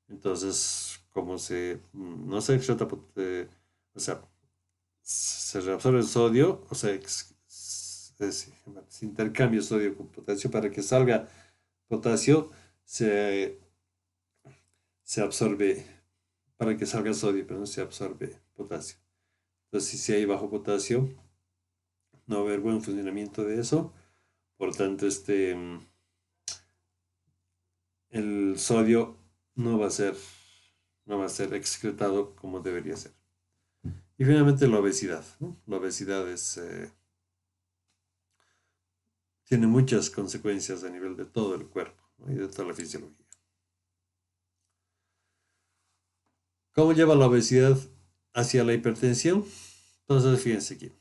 Entonces, como no se excreta, o sea, se reabsorbe el sodio, o sea, se intercambia sodio con potasio para que salga potasio, se, se absorbe, para que salga sodio, pero no se absorbe potasio. Entonces, si hay bajo potasio, no va a haber buen funcionamiento de eso. Por tanto, el sodio no va a ser, no va a ser excretado como debería ser. Y finalmente la obesidad, ¿no? La obesidad tiene muchas consecuencias a nivel de todo el cuerpo, ¿no? Y de toda la fisiología. ¿Cómo lleva la obesidad hacia la hipertensión? Entonces, fíjense aquí.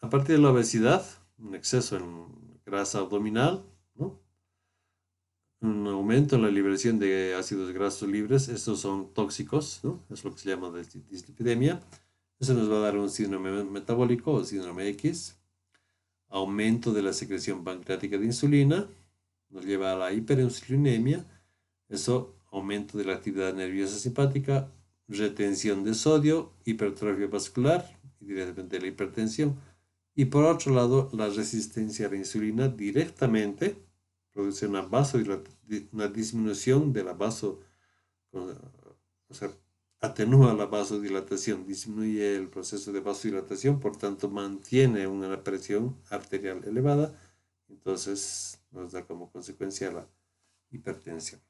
A partir de la obesidad, un exceso en grasa abdominal, ¿no? Un aumento en la liberación de ácidos grasos libres, estos son tóxicos, ¿no? Es lo que se llama dislipidemia. Eso nos va a dar un síndrome metabólico o síndrome X. Aumento de la secreción pancreática de insulina, nos lleva a la hiperinsulinemia, eso aumento de la actividad nerviosa simpática, retención de sodio, hipertrofia vascular y directamente la hipertensión. Y por otro lado, la resistencia a la insulina directamente produce una disminución de la o sea, atenúa la vasodilatación, disminuye el proceso de vasodilatación, por tanto mantiene una presión arterial elevada, entonces nos da como consecuencia la hipertensión.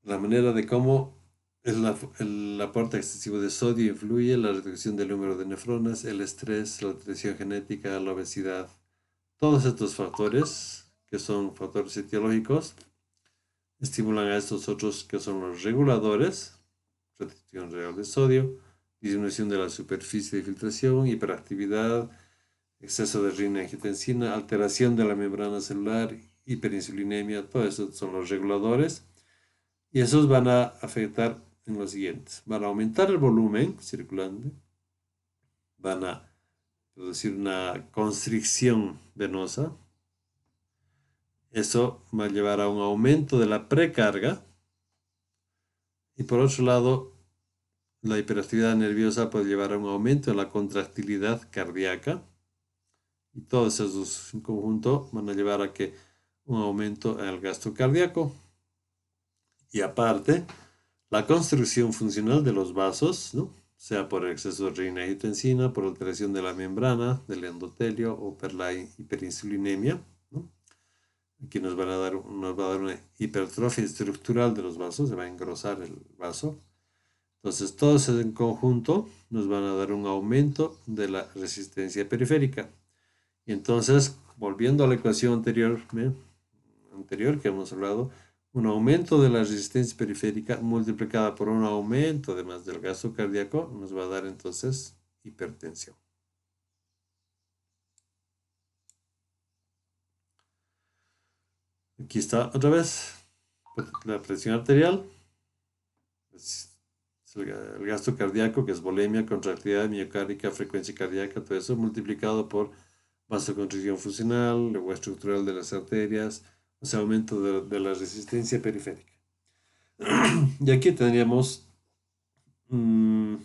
La manera de cómo el aporte excesivo de sodio influye en la reducción del número de nefronas, el estrés, la nutrición genética, la obesidad. Todos estos factores, que son factores etiológicos, estimulan a estos otros que son los reguladores, retención real de sodio, disminución de la superficie de filtración, hiperactividad, exceso de renin-angiotensina, alteración de la membrana celular, hiperinsulinemia, todos estos son los reguladores y esos van a afectar en los siguientes. Van a aumentar el volumen circulante, van a producir una constricción venosa, eso va a llevar a un aumento de la precarga y por otro lado la hiperactividad nerviosa puede llevar a un aumento en la contractilidad cardíaca y todos esos en conjunto van a llevar a que un aumento en el gasto cardíaco. Y aparte, la construcción funcional de los vasos, ¿no? Sea por exceso de renin-angiotensina, por alteración de la membrana, del endotelio o por la hiperinsulinemia, ¿no? Aquí nos va a dar una hipertrofia estructural de los vasos, se va a engrosar el vaso. Entonces, todos en conjunto nos van a dar un aumento de la resistencia periférica. Y entonces, volviendo a la ecuación anterior que hemos hablado, un aumento de la resistencia periférica multiplicada por un aumento además del gasto cardíaco nos va a dar entonces hipertensión. Aquí está otra vez la presión arterial, el gasto cardíaco, que es volemia, contractilidad miocárdica, frecuencia cardíaca, todo eso multiplicado por vasoconstricción funcional, o estructural de las arterias, o sea, aumento de la resistencia periférica. Y aquí tendríamos el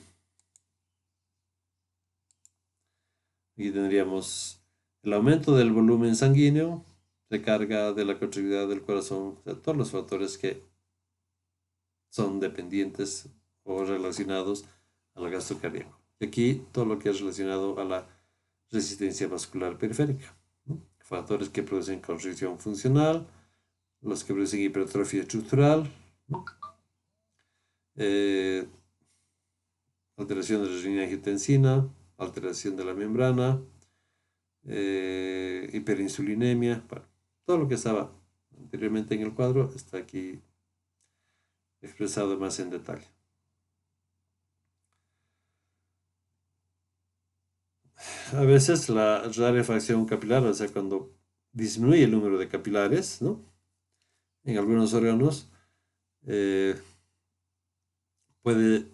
aumento del volumen sanguíneo, recarga de la contractilidad del corazón, o sea, todos los factores que son dependientes o relacionados al gasto cardíaco. Y aquí todo lo que es relacionado a la resistencia vascular periférica, ¿no? Factores que producen constricción funcional, los que producen hipertrofia estructural, ¿no? Alteración de la renin-angiotensina, alteración de la membrana, hiperinsulinemia, bueno, todo lo que estaba anteriormente en el cuadro está aquí expresado más en detalle. A veces la rarefacción capilar, o sea, cuando disminuye el número de capilares, ¿no? En algunos órganos, puede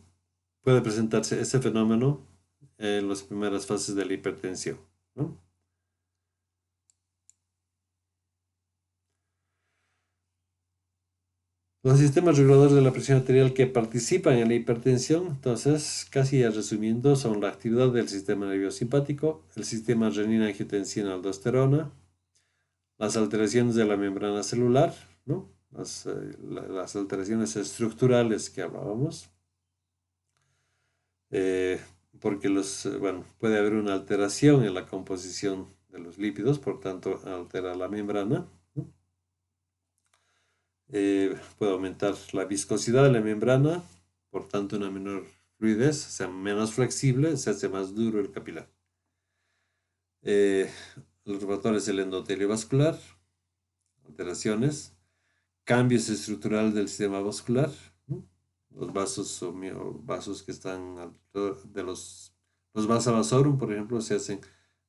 presentarse ese fenómeno en las primeras fases de la hipertensión, ¿no? Los sistemas reguladores de la presión arterial que participan en la hipertensión, entonces, casi ya resumiendo, son la actividad del sistema nervioso simpático, el sistema renina-angiotensina-aldosterona, las alteraciones de la membrana celular, ¿no? Las alteraciones estructurales que hablábamos, porque puede haber una alteración en la composición de los lípidos, por tanto altera la membrana, ¿no? Puede aumentar la viscosidad de la membrana, por tanto una menor fluidez, o sea, menos flexible, se hace más duro el capilar. Los factores del endotelio vascular, alteraciones, cambios estructurales del sistema vascular, ¿no? Los vasos o vasos que están alrededor de los vasa vasorum, por ejemplo, se hacen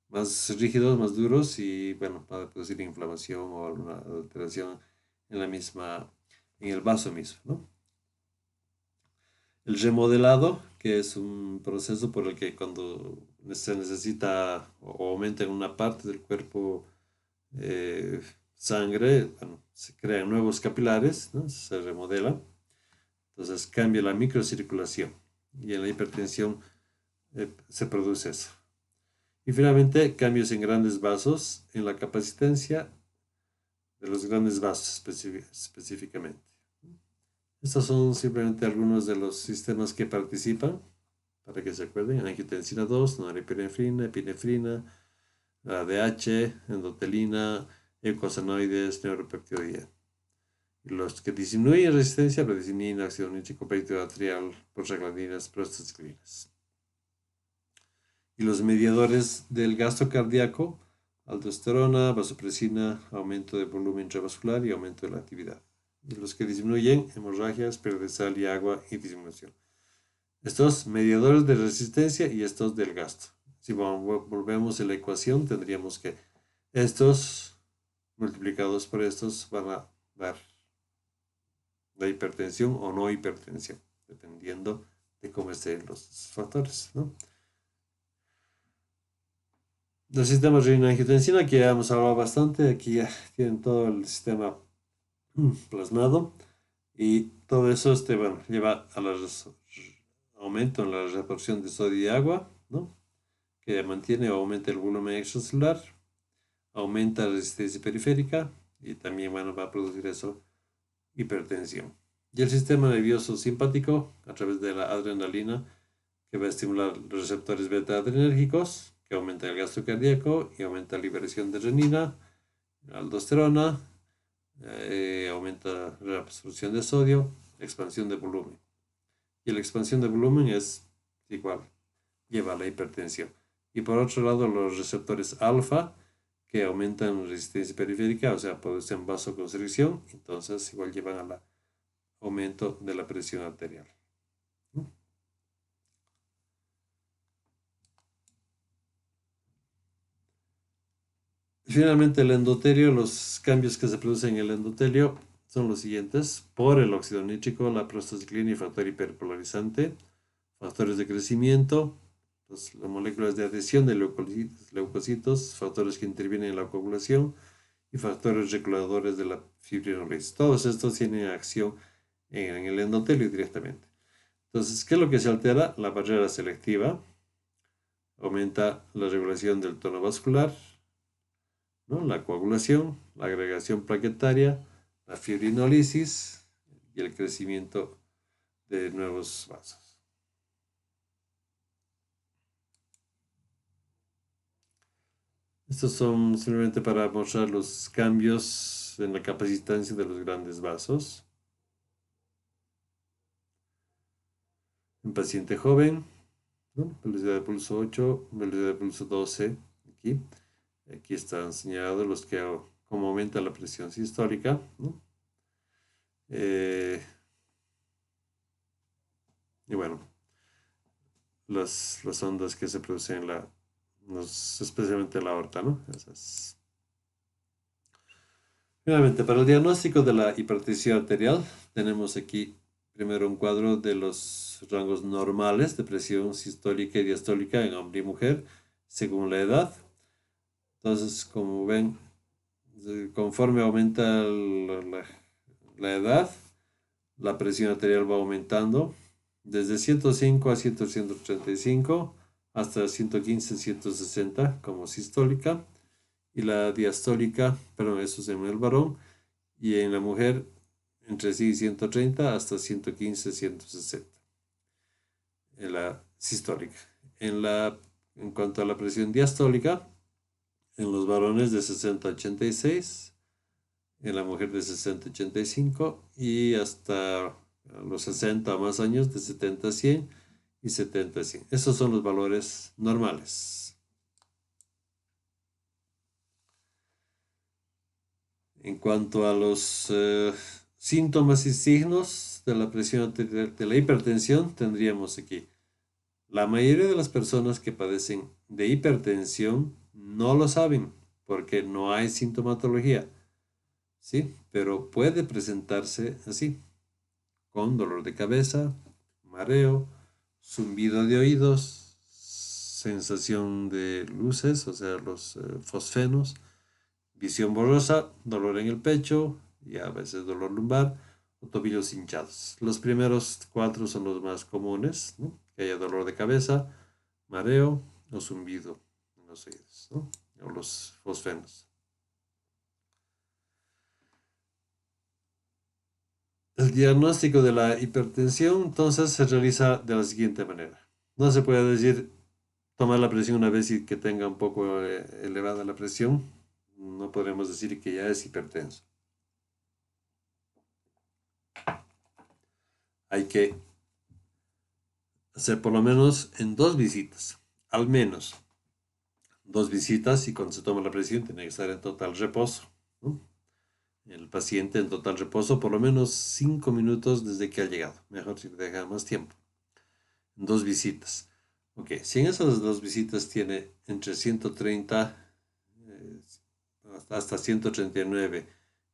más rígidos, más duros y, bueno, va a producir inflamación o alguna alteración en el vaso mismo, ¿no? El remodelado, que es un proceso por el que cuando se necesita o aumenta en una parte del cuerpo sangre, bueno, se crean nuevos capilares, ¿no? Se remodela, entonces cambia la microcirculación y en la hipertensión se produce eso. Y finalmente, cambios en grandes vasos, en la capacitancia de los grandes vasos específicamente. Estos son simplemente algunos de los sistemas que participan, para que se acuerden: angiotensina 2, norepinefrina, epinefrina, ADH, endotelina, eicosanoides, neuropeptidoide. Los que disminuyen resistencia, predisminuyen ácido nítrico, peito arterial, prostaglandinas, prostaciclinas. Y los mediadores del gasto cardíaco, aldosterona, vasopresina, aumento de volumen intravascular y aumento de la actividad. Y los que disminuyen, hemorragias, pérdida de sal y agua y disminución. Estos mediadores de resistencia y estos del gasto. Si volvemos a la ecuación, tendríamos que estos multiplicados por estos van a dar la hipertensión o no hipertensión, dependiendo de cómo estén los factores, ¿no? Del sistema renina-angiotensina, que ya hemos hablado bastante, aquí ya tienen todo el sistema plasmado y todo eso bueno, lleva al aumento en la reabsorción de sodio y agua, ¿no? Que mantiene o aumenta el volumen extracelular, aumenta la resistencia periférica y también, bueno, va a producir eso hipertensión. Y el sistema nervioso simpático, a través de la adrenalina, que va a estimular los receptores beta adrenérgicos, que aumenta el gasto cardíaco y aumenta la liberación de renina, aldosterona, aumenta la absorción de sodio, expansión de volumen. Y la expansión de volumen es igual, lleva a la hipertensión. Y por otro lado, los receptores alfa, que aumentan resistencia periférica, o sea, producen vasoconstricción, entonces igual llevan al aumento de la presión arterial. Finalmente, el endotelio, los cambios que se producen en el endotelio son los siguientes: por el óxido nítrico, la prostaciclina y factor hiperpolarizante, factores de crecimiento, las moléculas de adhesión de leucocitos, factores que intervienen en la coagulación y factores reguladores de la fibrinolisis. Todos estos tienen acción en el endotelio directamente. Entonces, ¿qué es lo que se altera? La barrera selectiva, aumenta la regulación del tono vascular, ¿no? La coagulación, la agregación plaquetaria, la fibrinólisis y el crecimiento de nuevos vasos. Estos son simplemente para mostrar los cambios en la capacitancia de los grandes vasos. En paciente joven, ¿no? Velocidad de pulso 8, velocidad de pulso 12, aquí. Aquí están señalados los que, cómo aumenta la presión sistólica, ¿no? Y bueno, las ondas que se producen en especialmente en la aorta, ¿no? Esas. Finalmente, para el diagnóstico de la hipertensión arterial, tenemos aquí primero un cuadro de los rangos normales de presión sistólica y diastólica en hombre y mujer, según la edad. Entonces, como ven, conforme aumenta la edad, la presión arterial va aumentando desde 105 a 135 hasta 115, 160 como sistólica, y la diastólica, perdón, eso es en el varón, y en la mujer entre 130 hasta 115, 160 en la sistólica. En cuanto a la presión diastólica, en los varones de 60 a 86, en la mujer de 60 a 85 y hasta los 60 o más años de 70 a 100 y 70 a 100. Esos son los valores normales. En cuanto a los síntomas y signos de la presión de la hipertensión, tendríamos aquí: la mayoría de las personas que padecen de hipertensión no lo saben porque no hay sintomatología, ¿sí? Pero puede presentarse así, con dolor de cabeza, mareo, zumbido de oídos, sensación de luces, o sea, los fosfenos, visión borrosa, dolor en el pecho y a veces dolor lumbar o tobillos hinchados. Los primeros cuatro son los más comunes, ¿no? Que haya dolor de cabeza, mareo o zumbido en los oídos, ¿no? O los fosfenos. El diagnóstico de la hipertensión entonces se realiza de la siguiente manera. No se puede decir tomar la presión una vez y que tenga un poco elevada la presión. No podremos decir que ya es hipertenso. hay que hacer por lo menos en 2 visitas, al menos 2 visitas, y cuando se toma la presión tiene que estar en total reposo, ¿no? El paciente en total reposo por lo menos 5 minutos desde que ha llegado, mejor si deja más tiempo, 2 visitas. Ok, si en esas 2 visitas tiene entre 130 eh, hasta 139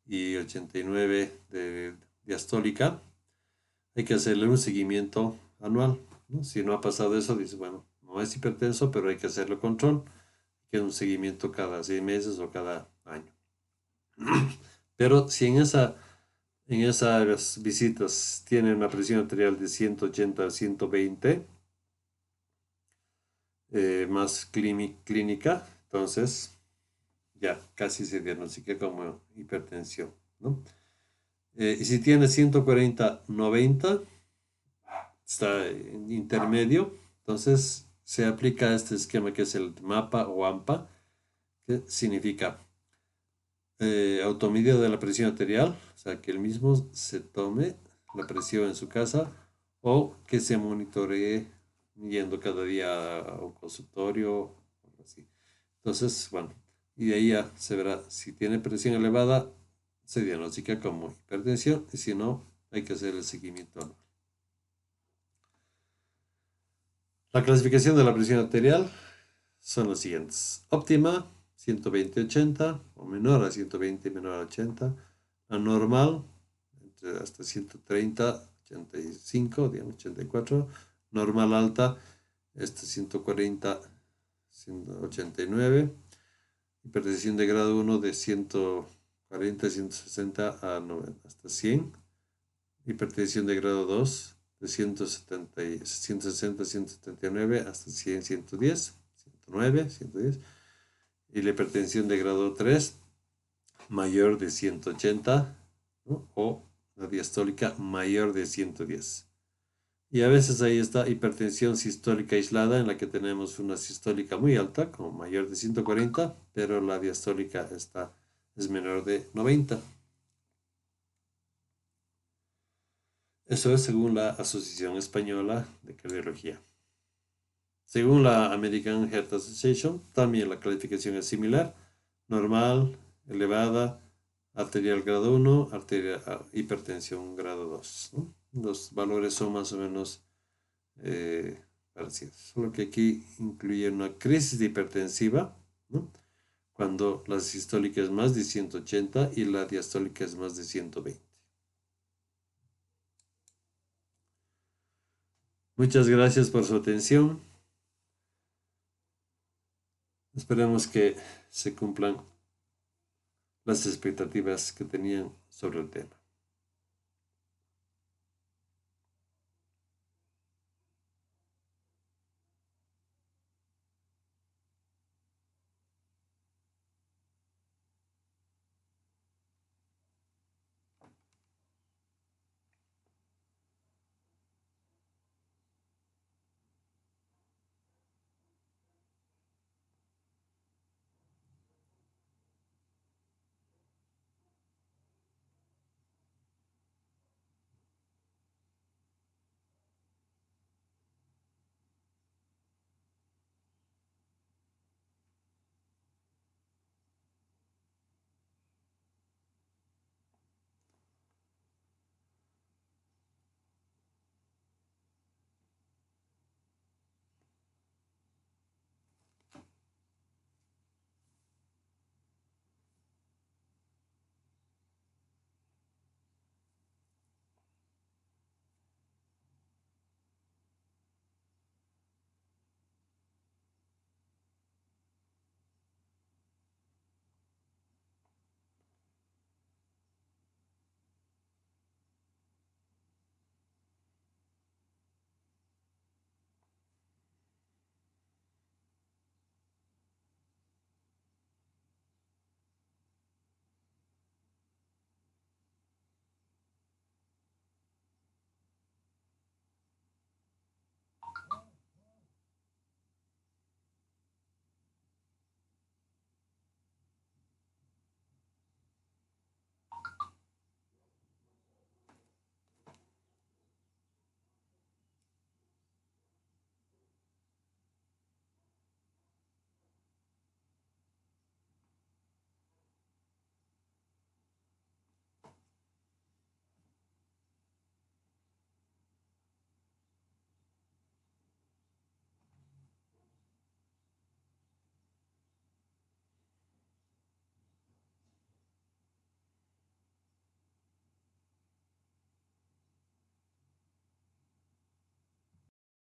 y 89 de diastólica, hay que hacerle un seguimiento anual, ¿no? Si no ha pasado eso, dice, bueno, no es hipertenso, pero hay que hacerle control, que es un seguimiento cada 6 meses o cada año. Pero si en esas visitas tiene una presión arterial de 180 a 120, más clínica, entonces ya casi se diagnostica como hipertensión, ¿no? Y si tiene 140-90, está en intermedio, entonces se aplica este esquema que es el MAPA o AMPA, que significa automedida de la presión arterial, o sea, que el mismo se tome la presión en su casa o que se monitoree yendo cada día a un consultorio o algo así. Entonces, bueno, y de ahí ya se verá si tiene presión elevada, se diagnostica como hipertensión y si no, hay que hacer el seguimiento anual. La clasificación de la presión arterial son las siguientes. Óptima, 120-80 o menor a 120 y menor a 80. La normal, hasta 130, 85, digamos 84. Normal alta, 140, 189. Hipertensión de grado 1 de 140, 160 a 90, hasta 100. Hipertensión de grado 2 de 170, 160, 179 hasta 100, 110, 109, 110. Y la hipertensión de grado 3 mayor de 180, ¿no? O la diastólica mayor de 110. Y a veces ahí está hipertensión sistólica aislada, en la que tenemos una sistólica muy alta, como mayor de 140, pero la diastólica es menor de 90. Eso es según la Asociación Española de Cardiología. Según la American Heart Association, también la clasificación es similar: normal, elevada, arterial grado 1, hipertensión grado 2, ¿no? Los valores son más o menos parecidos, solo que aquí incluye una crisis hipertensiva, ¿no? Cuando la sistólica es más de 180 y la diastólica es más de 120. Muchas gracias por su atención. Esperemos que se cumplan las expectativas que tenían sobre el tema.